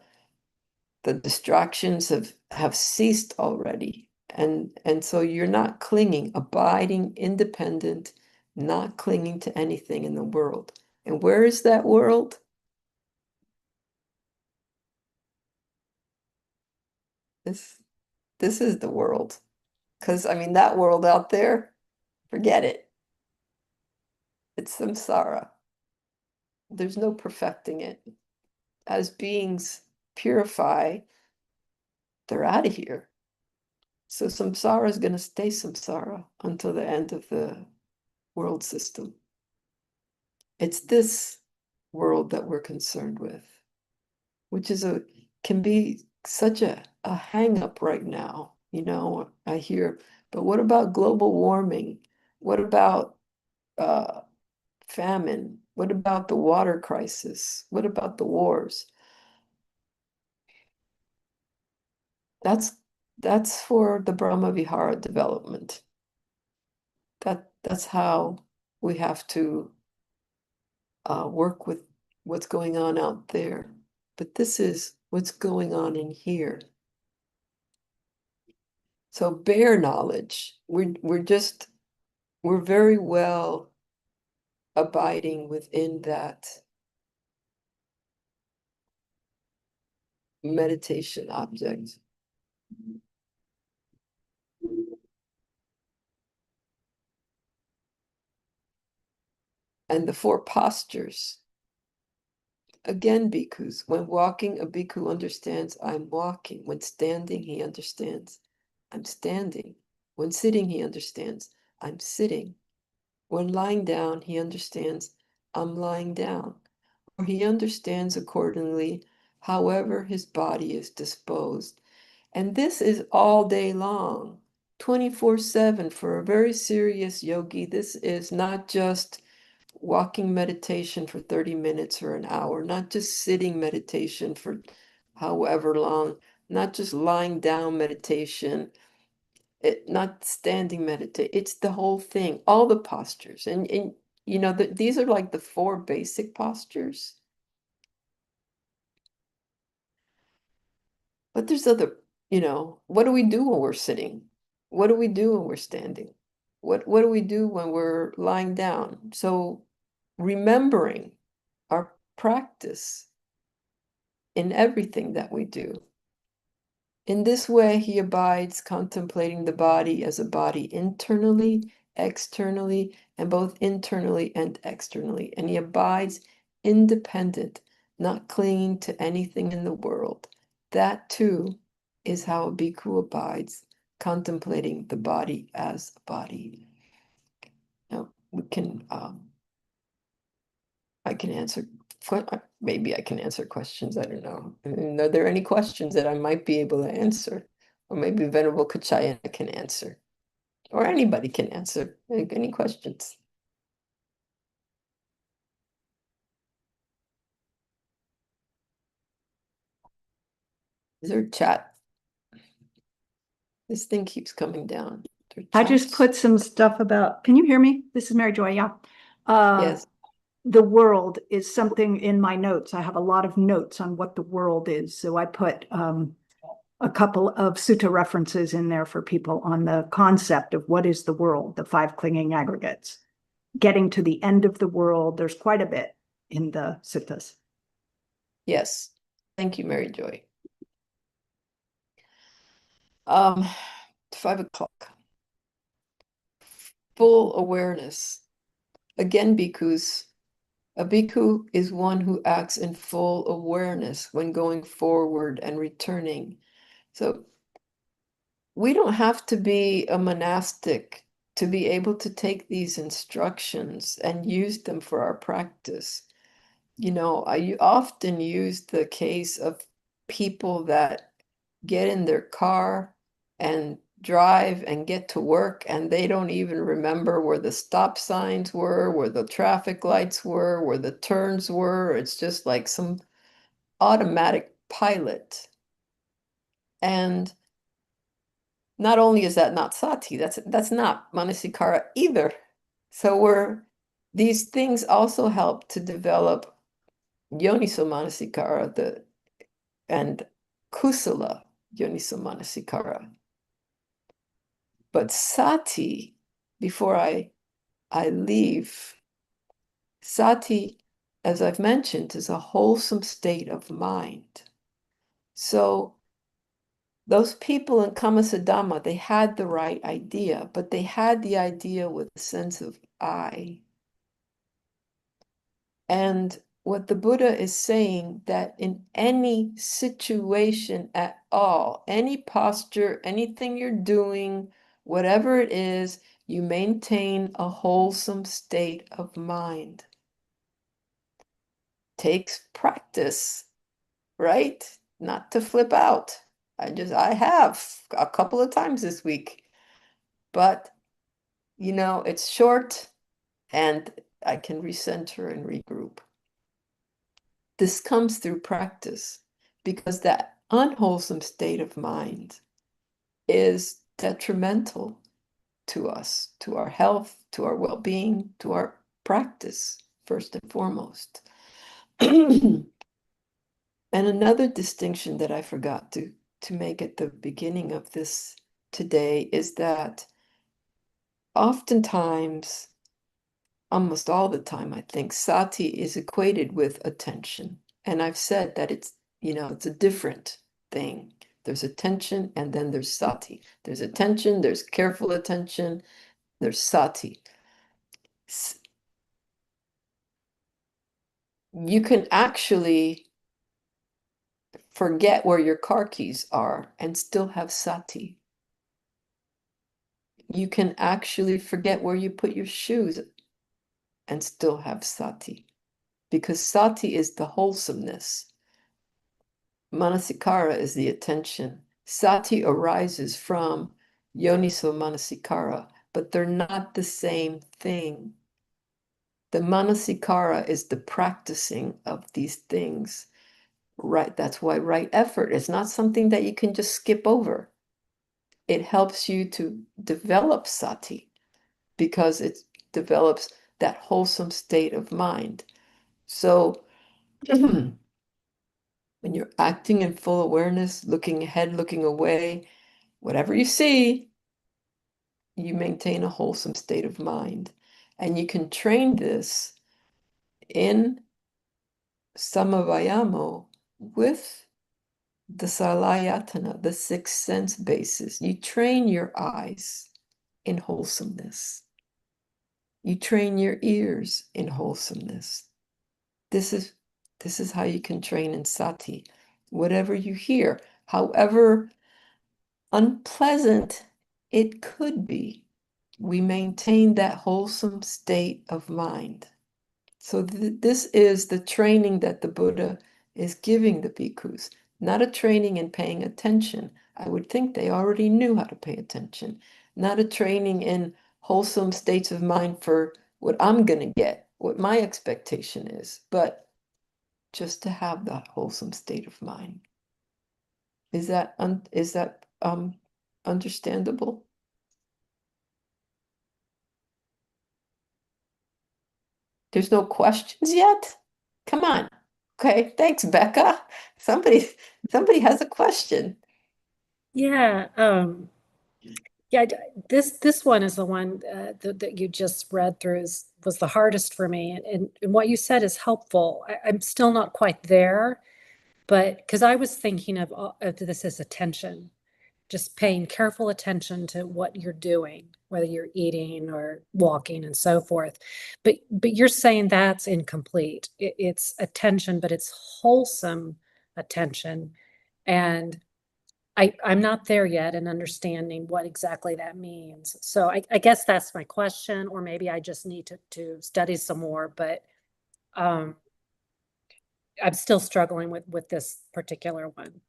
distractions have ceased already. And so you're not clinging, abiding, independent, not clinging to anything in the world. And where is that world? This this is the world. Because I mean that world out there, forget it. It's samsara. There's no perfecting it. As beings purify, they're out of here. So samsara is going to stay samsara until the end of the world system. It's this world that we're concerned with, which is can be such a hang up right now. You know, I hear, but what about global warming? What about uh, famine? What about the water crisis? What about the wars? That's that's for the Brahma Vihara development. That's how we have to work with what's going on out there. But this is what's going on in here. So bare knowledge, we're very well abiding within that meditation object. And the four postures. Again, bhikkhus, when walking, a bhikkhu understands I'm walking. When standing, he understands I'm standing. When sitting, he understands I'm sitting. When lying down, he understands I'm lying down. Or he understands accordingly, however his body is disposed. And this is all day long, 24/7 for a very serious yogi. This is not just walking meditation for 30 minutes or an hour, not just sitting meditation for however long, not just lying down meditation, not standing meditation. It's the whole thing, all the postures. And you know, these are like the four basic postures. But there's other, you know, what do we do when we're sitting? What do we do when we're standing? What do we do when we're lying down? So remembering our practice in everything that we do. In this way, he abides contemplating the body as a body internally, externally, and both internally and externally. And he abides independent, not clinging to anything in the world. That too is how a bhikkhu abides, contemplating the body as a body. Now, we can, I can answer, maybe I can answer questions, I don't know. And are there any questions that I might be able to answer? Or maybe Venerable Kachayana can answer. Or anybody can answer. Any questions? Is there a chat? This thing keeps coming down. I just put some stuff about, can you hear me? This is Mary Joy, yeah. Yes. The world is something in my notes. I have a lot of notes on what the world is. So I put a couple of sutta references in there for people on the concept of what is the world, the five clinging aggregates. Getting to the end of the world, there's quite a bit in the suttas. Yes. Thank you, Mary Joy. 5 o'clock. Full awareness. Again, bhikkhus, a bhikkhu is one who acts in full awareness when going forward and returning. So we don't have to be a monastic to be able to take these instructions and use them for our practice. You know, I often use the case of people that get in their car and drive and get to work, and they don't even remember where the stop signs were, where the traffic lights were, where the turns were. It's just like some automatic pilot. And not only is that not sati, that's not manasikara either. So these things also help to develop yoniso manasikara, and kusala yoniso manasikara. But sati, before I leave, sati, as I've mentioned, is a wholesome state of mind. So those people in Kamasadhamma, they had the right idea, but they had the idea with a sense of I. And what the Buddha is saying, that in any situation at all, any posture, anything you're doing, whatever it is, you maintain a wholesome state of mind. Takes practice, right? Not to flip out. I have a couple of times this week, but it's short and I can recenter and regroup. This comes through practice, because that unwholesome state of mind is detrimental to us, to our health, to our well-being, to our practice, first and foremost. And another distinction that I forgot to make at the beginning of this today is that oftentimes, almost all the time, I think, sati is equated with attention. And I've said that it's a different thing. There's attention and then there's sati. There's attention, there's careful attention, there's sati. You can actually forget where your car keys are and still have sati. You can actually forget where you put your shoes and still have sati, because sati is the wholesomeness. Manasikara is the attention. Sati arises from yoniso manasikara, but they're not the same thing. The manasikara is the practicing of these things. Right, that's why right effort is not something that you can just skip over. It helps you to develop sati, because it develops that wholesome state of mind. So when you're acting in full awareness, looking ahead, looking away, whatever you see, you maintain a wholesome state of mind. And you can train this in samavayamo with the salayatana, the sixth sense basis. You train your eyes in wholesomeness. You train your ears in wholesomeness. This is how you can train in sati. Whatever you hear, however unpleasant it could be, we maintain that wholesome state of mind. So this is the training that the Buddha is giving the bhikkhus, not a training in paying attention. I would think they already knew how to pay attention. Not a training in wholesome states of mind for what I'm going to get, what my expectation is, but just to have that wholesome state of mind. Is that understandable? There's no questions yet? Come on. Okay, thanks, Becca. Somebody has a question. Yeah, yeah. This one is the one that you just read through was the hardest for me, and what you said is helpful. I'm still not quite there, but because I was thinking of this as attention, just paying careful attention to what you're doing, whether you're eating or walking and so forth. But you're saying that's incomplete. It's attention, but it's wholesome attention, and I'm not there yet in understanding what exactly that means. So I guess that's my question, or maybe I just need to study some more, but I'm still struggling with this particular one.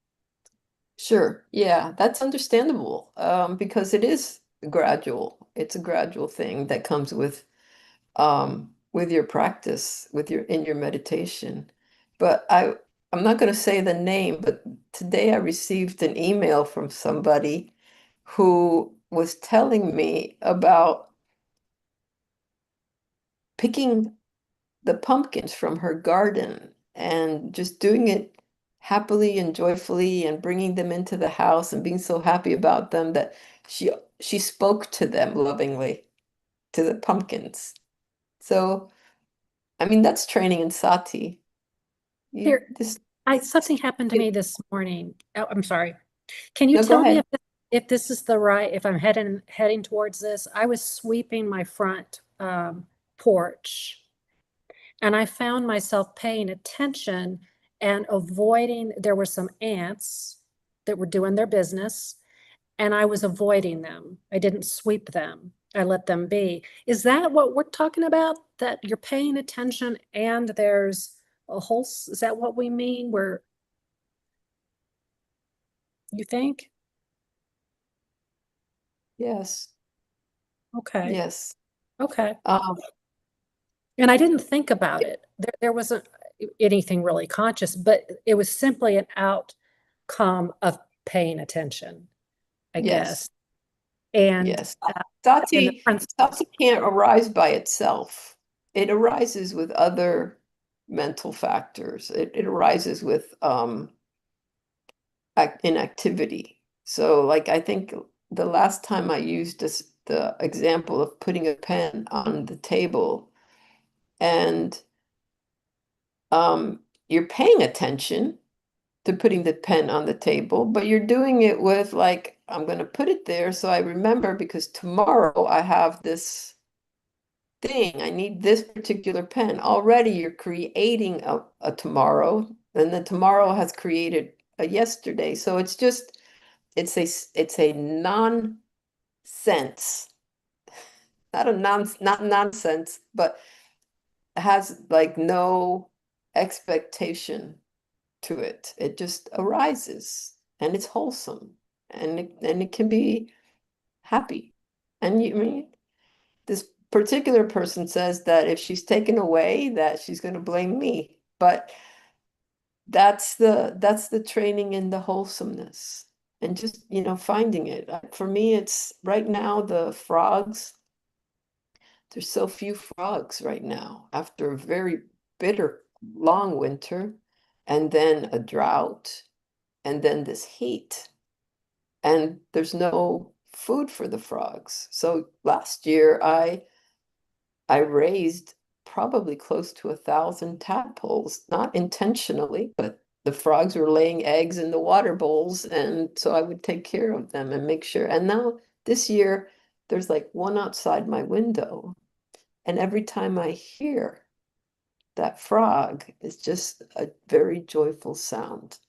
Sure. Yeah, that's understandable. Because it is gradual. It's a gradual thing that comes with your practice, with your in your meditation. But I'm not going to say the name, but today I received an email from somebody who was telling me about picking the pumpkins from her garden and just doing it happily and joyfully and bringing them into the house and being so happy about them that she she spoke to them lovingly, to the pumpkins. So, I mean, that's training in sati. You Here, just something happened to me this morning. Oh, I'm sorry. Can you no, go tell me ahead. if this is the right, if I'm heading towards this? I was sweeping my front porch, and I found myself paying attention and avoiding. There were some ants that were doing their business, and I was avoiding them. I didn't sweep them. I let them be. Is that what we're talking about? That you're paying attention and there's a whole, is that what we mean? Where you think? Yes. Okay. Yes. Okay. Um, And I didn't think about it. There wasn't anything really conscious, but it was simply an outcome of paying attention, I yes. guess. And Yes. in the Sati, principles. sati can't arise by itself. It arises with other mental factors. It arises with inactivity. So, like, I think the last time I used the example of putting a pen on the table and you're paying attention to putting the pen on the table, but you're doing it with like, I'm going to put it there so I remember because tomorrow I have this thing. I need this particular pen. Already you're creating a tomorrow, and the tomorrow has created a yesterday. So it's just it's a nonsense, not nonsense, but has like no expectation to it. It just arises and it's wholesome and it can be happy. And you I mean this particular person says that if she's taken away, that she's going to blame me. But that's the training in the wholesomeness and just, finding it. For me, it's right now the frogs. There's so few frogs right now after a very bitter, long winter, and then a drought, and then this heat. And there's no food for the frogs. So last year I raised probably close to 1,000 tadpoles, not intentionally, but the frogs were laying eggs in the water bowls, and so I would take care of them and make sure. And now this year, there's like one outside my window, and every time I hear that frog, it's just a very joyful sound.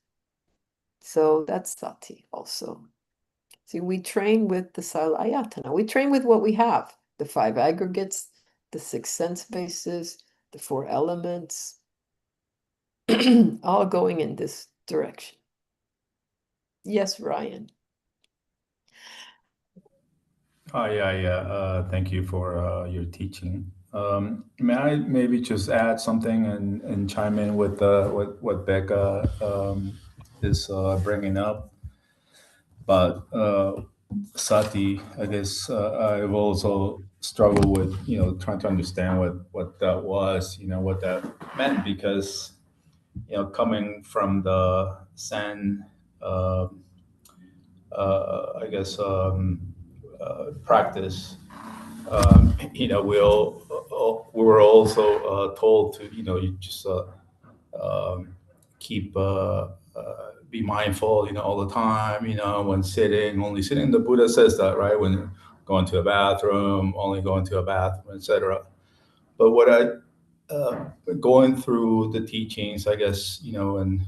So that's sati also. See, we train with the salayatana. We train with what we have, the five aggregates, the six sense bases, the four elements, all going in this direction. Yes, Ryan. Yeah. Thank you for your teaching. May I maybe just add something and chime in with what Becca is bringing up? But sati, I guess I've also struggled with trying to understand what that was, what that meant, because coming from the Zen, uh, I guess practice, we were also told to you just um, keep be mindful, all the time, when sitting, only sitting. The Buddha says that, right? When going to a bathroom, only going to a bathroom, etc. But what going through the teachings, I guess, and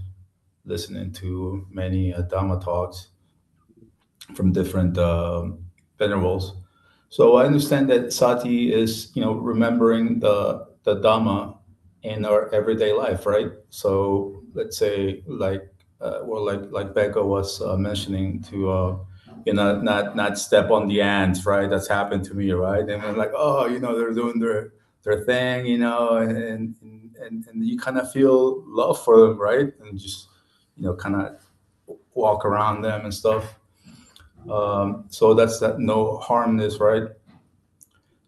listening to many Dhamma talks from different venerables. So I understand that sati is, remembering the Dhamma in our everyday life, right? So let's say, like or like Becca was mentioning, to not step on the ants, right? That's happened to me, right? And I'm like, oh, they're doing their thing, and you kind of feel love for them, right? And just kind of walk around them and stuff. So that's that no harmness, right?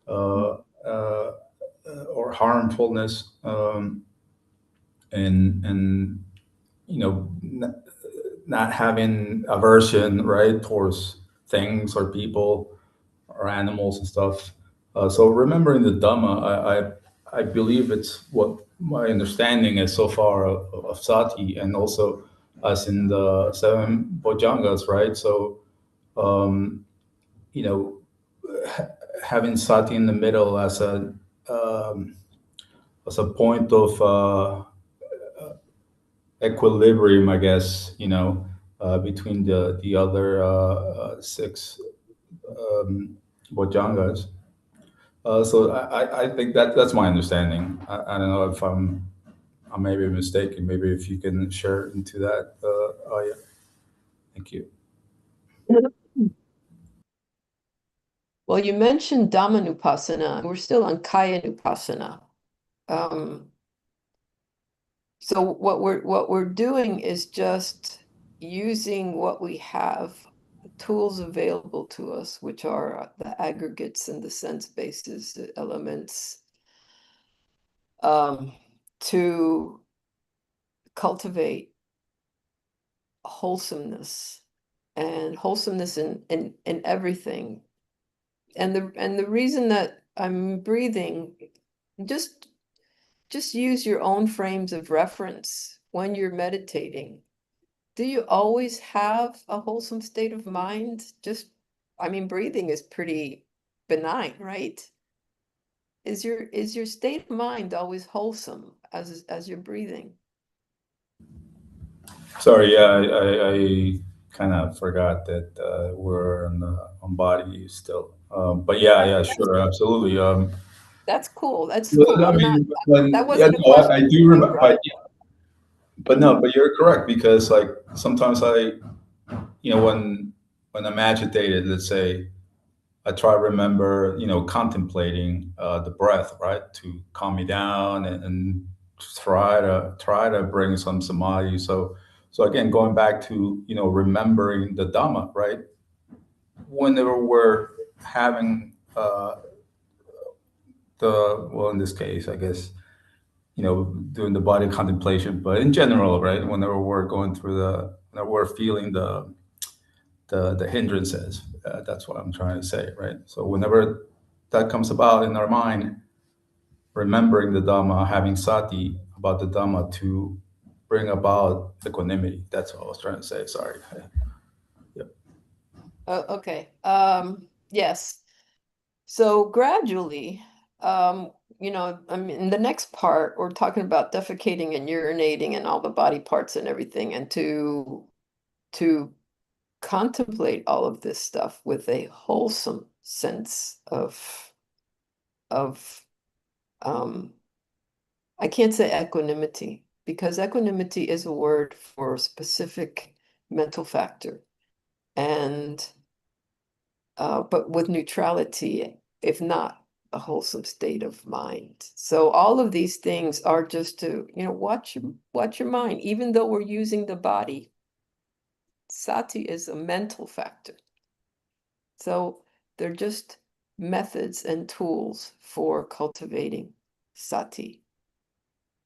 Uh, uh, or harmfulness, and not having aversion, right, towards things or people or animals and stuff. So remembering the Dhamma, I believe it's what my understanding is so far of sati, and also as in the seven bojjhangas, right? So um, you know having sati in the middle um, as a point of equilibrium, I guess, between the other six bojjhangas. So I think that's my understanding. I don't know if I may be mistaken. Maybe if you can share into that. Oh yeah, thank you. Well, you mentioned Dhammanupassana, and we're still on Kayanupassana. So what we're doing is just using what we have, the tools available to us, which are the aggregates and the sense bases, the elements, to cultivate wholesomeness, and wholesomeness in everything. And the reason that I'm breathing, just use your own frames of reference when you're meditating. Do you always have a wholesome state of mind? Breathing is pretty benign, right? Is your state of mind always wholesome as you're breathing? Sorry, yeah, I kind of forgot that we're on body still. But yeah, sure, absolutely. That's cool. That's Well, cool. I I'm not. mean, when, That yeah, wasn't a no, I question do for you, remember, right? but no, but you're correct, because like sometimes when I'm agitated, let's say, I try to remember, contemplating the breath, right, to calm me down, and try to bring some samadhi. So again, going back to remembering the Dhamma, right? Whenever we're having in this case, I guess, doing the body contemplation, but in general, right? Whenever we're going through whenever we're feeling the hindrances, that's what I'm trying to say, right? So whenever that comes about in our mind, remembering the Dhamma, having sati about the Dhamma to bring about equanimity. That's what I was trying to say. Sorry. Yep. Oh, okay. Yes. So gradually, in the next part, we're talking about defecating and urinating and all the body parts and everything, and to contemplate all of this stuff with a wholesome sense of I can't say equanimity, because equanimity is a word for a specific mental factor, and but with neutrality, if not a wholesome state of mind. So all of these things are just to, watch your mind. Even though we're using the body, sati is a mental factor. So they're just methods and tools for cultivating sati.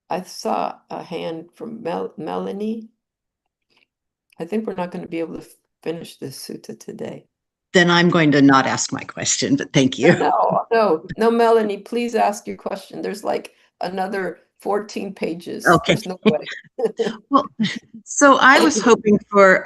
I saw a hand from Melanie. I think we're not going to be able to finish this sutta today. Then I'm going to not ask my question, but thank you. No, Melanie, please ask your question. There's like another 14 pages. Okay. There's no way. Well, so I was hoping for,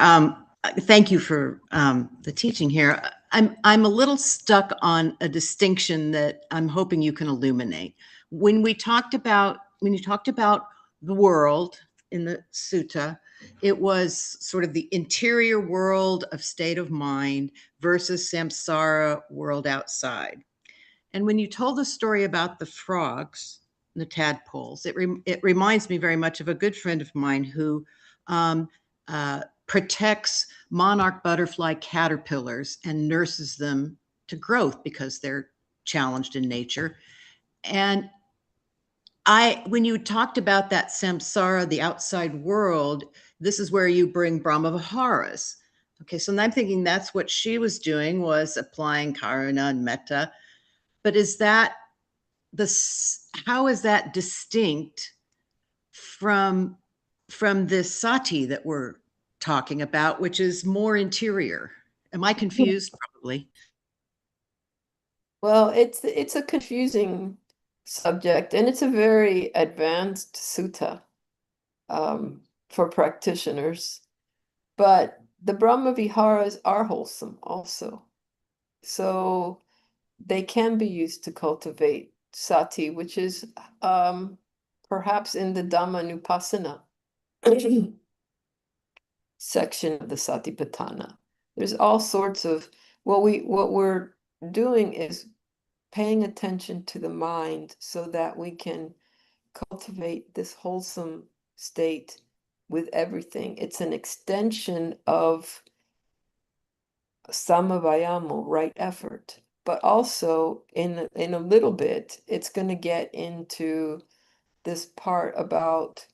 thank you for the teaching here. I'm a little stuck on a distinction that I'm hoping you can illuminate. When you talked about the world in the sutta, it was sort of the interior world of state of mind versus samsara world outside. And when you told the story about the frogs, the tadpoles, it reminds me very much of a good friend of mine who protects monarch butterfly caterpillars and nurses them to growth because they're challenged in nature. And when you talked about that samsara, the outside world, this is where you bring Brahma Viharas. Okay, so I'm thinking that's what she was doing, was applying karuna and metta. But how is that distinct from this sati that we're talking about, which is more interior? Am I confused? Probably. Well, it's a confusing subject, and it's a very advanced sutta for practitioners. But the Brahma Viharas are wholesome also. So they can be used to cultivate sati, which is perhaps in the Dhammanupassana section of the Satipatthana. There's all sorts of, what we're doing is paying attention to the mind so that we can cultivate this wholesome state with everything. It's an extension of samavayamo, right effort, but also in a little bit, it's going to get into this part about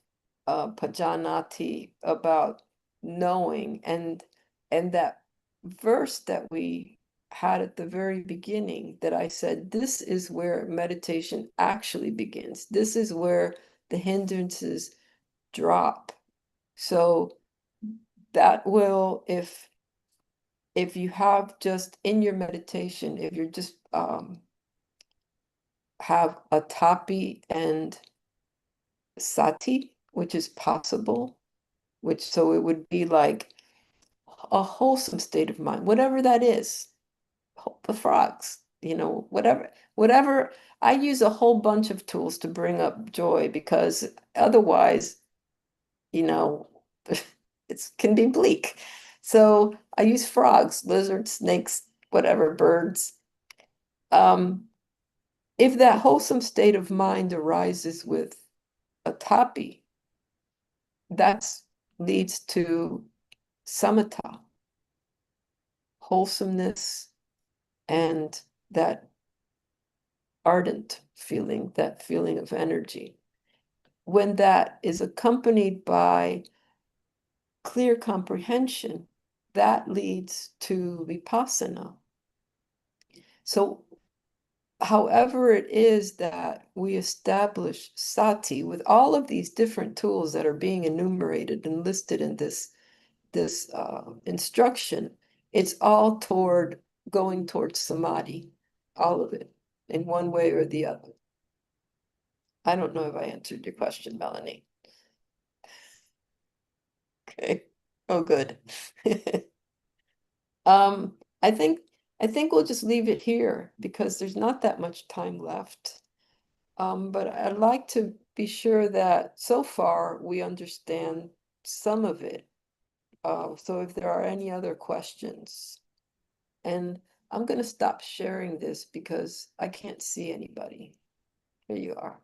pajanati, about knowing, and that verse that we had at the very beginning that I said, this is where meditation actually begins. This is where the hindrances drop. So that will, if you have just in your meditation, if you're just have a tapi and sati, which is possible, so it would be like a wholesome state of mind, whatever that is. The frogs, whatever. I use a whole bunch of tools to bring up joy, because otherwise, it can be bleak. So I use frogs, lizards, snakes, whatever, birds. If that wholesome state of mind arises with a tapi, that leads to samatha, wholesomeness, and that ardent feeling, that feeling of energy. When that is accompanied by clear comprehension, that leads to vipassana. So however it is that we establish sati with all of these different tools that are being enumerated and listed in this instruction, it's all going towards samadhi, all of it, in one way or the other. I don't know if I answered your question, Melanie. Okay. Oh, good. I think we'll just leave it here because there's not that much time left. But I'd like to be sure that so far we understand some of it. So if there are any other questions, and I'm going to stop sharing this because I can't see anybody. Here you are.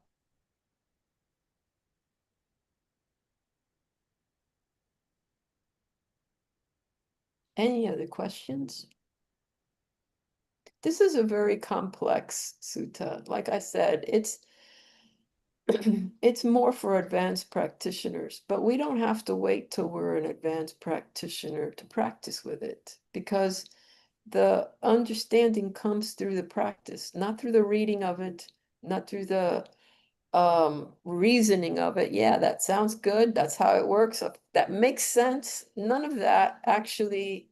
Any other questions? This is a very complex sutta. Like I said, it's more for advanced practitioners, but we don't have to wait till we're an advanced practitioner to practice with it, because the understanding comes through the practice, not through the reading of it, not through the reasoning of it. Yeah, that sounds good. That's how it works. That makes sense. None of that actually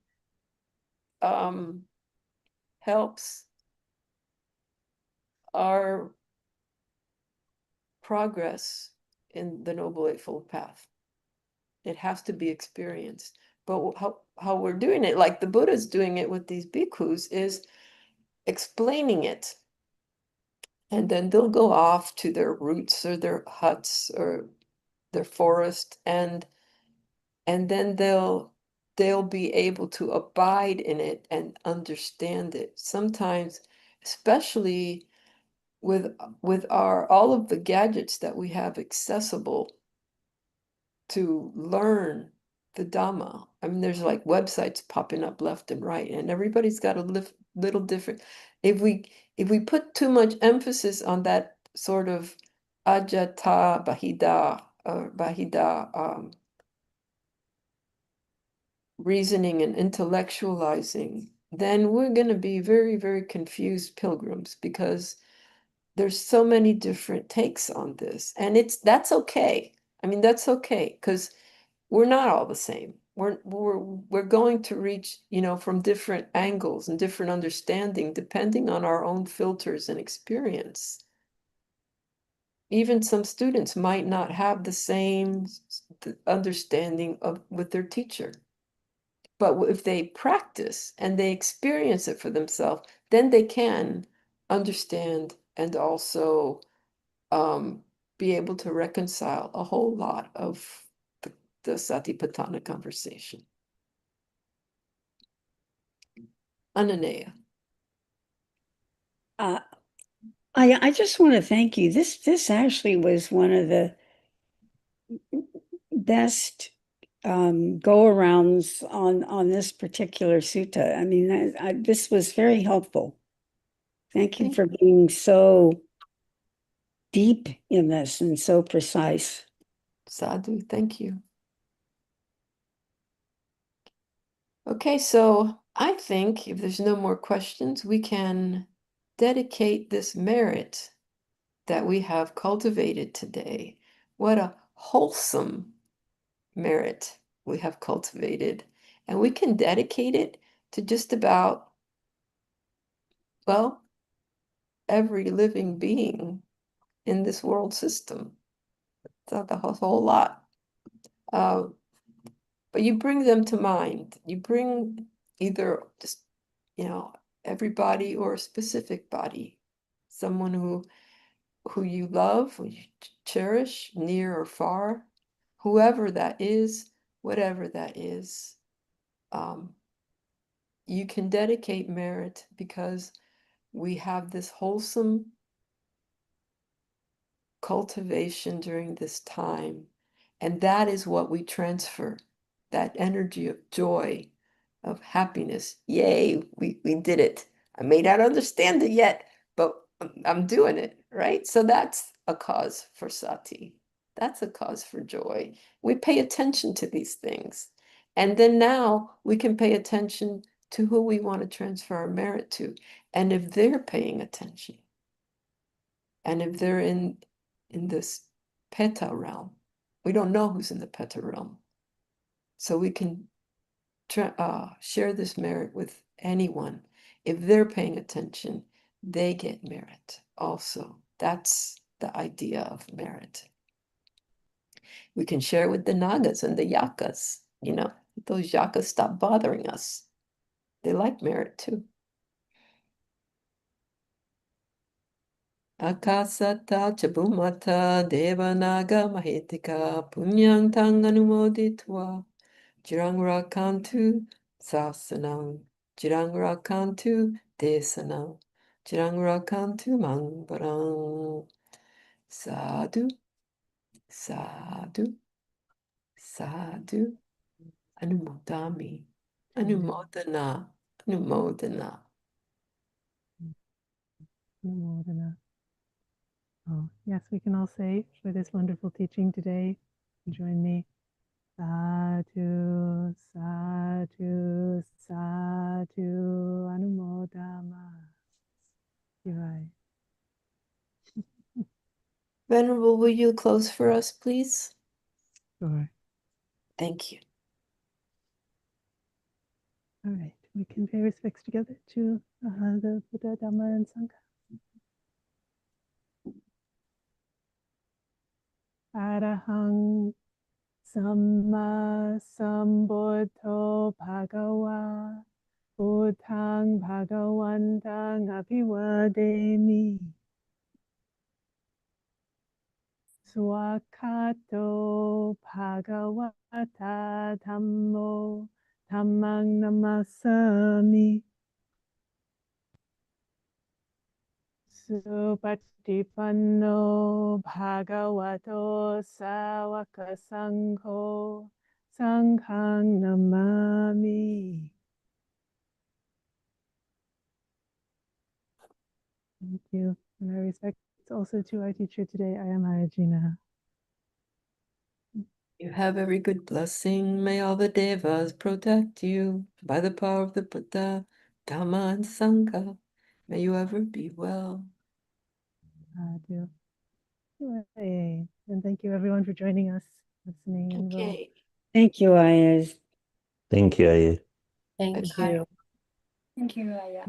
helps our progress in the Noble Eightfold Path. It has to be experienced. But how we're doing it, like the Buddha's doing it with these bhikkhus, is explaining it. And then they'll go off to their roots or their huts or their forest, and then they'll be able to abide in it and understand it. Sometimes, especially with all of the gadgets that we have accessible to learn the Dhamma. I mean, there's like websites popping up left and right, and everybody's got a little different. If we put too much emphasis on that sort of ajata bahida or bahida reasoning and intellectualizing, then we're going to be very, very confused pilgrims, because there's so many different takes on this, and that's okay. I mean, that's okay, because we're not all the same. We're going to reach, from different angles and different understanding, depending on our own filters and experience. Even some students might not have the same understanding with their teacher. But if they practice and they experience it for themselves, then they can understand and also be able to reconcile a whole lot of the Satipatthana conversation. Ananea. I just want to thank you. This actually was one of the best go-arounds on this particular sutta. I mean, this was very helpful. Thank you for being so deep in this and so precise. Sadhu, thank you. Okay, so I think if there's no more questions, we can dedicate this merit that we have cultivated today. What a wholesome merit we have cultivated. And we can dedicate it to just about, well, every living being in this world system. It's not the whole lot. But you bring them to mind. You bring either just, everybody or a specific body, someone who you love, who you cherish, near or far, whoever that is, whatever that is. You can dedicate merit, because we have this wholesome cultivation during this time, and that is what we transfer, that energy of joy, of happiness. Yay, we did it. I may not understand it yet, but I'm doing it, right? So that's a cause for sati. That's a cause for joy. We pay attention to these things. And then now we can pay attention to who we want to transfer our merit to. And if they're paying attention, and if they're in this Peta realm, we don't know who's in the Peta realm. So we can share this merit with anyone. If they're paying attention, they get merit also. That's the idea of merit. We can share with the Nagas and the Yakas. Those Yakas stop bothering us. They like merit too. Akasata Chabumata Devanaga Mahitika Punyang Tanganumoditwa Jirang Rakantu Sasanang Jirang Rakantu Desanang Jirang Rakantu Mangbarang. Sadhu, sadhu, sadhu. Anumodami, anumodana, anumodana. Namodana. Oh, yes, we can all say for this wonderful teaching today, join me. Sadhu, sadhu, sadhu, anumodama. Right. Venerable, will you close for us, please? Sure. Thank you. All right, we can pay respects together to the Buddha, Dhamma, and Sangha. Arahang Samma Sambuddho Bhagawa Buddhang Bhagawantang Abhivademi Swakato Bhagavata Dhammo Dhammang Namasami Supatipanno Bhagavato Sawaka Sangho Sanghang namami. Thank you. And our respects also to our teacher today, Ayya Marajina. You have every good blessing. May all the devas protect you by the power of the Buddha, Dhamma, and Sangha. May you ever be well. Sadhu. Yay. And thank you everyone for joining us, listening, and we'll Okay. Thank you, Ayaz. Thank you, Ayya. Thank Bye-bye. you. Thank you, Ayaz.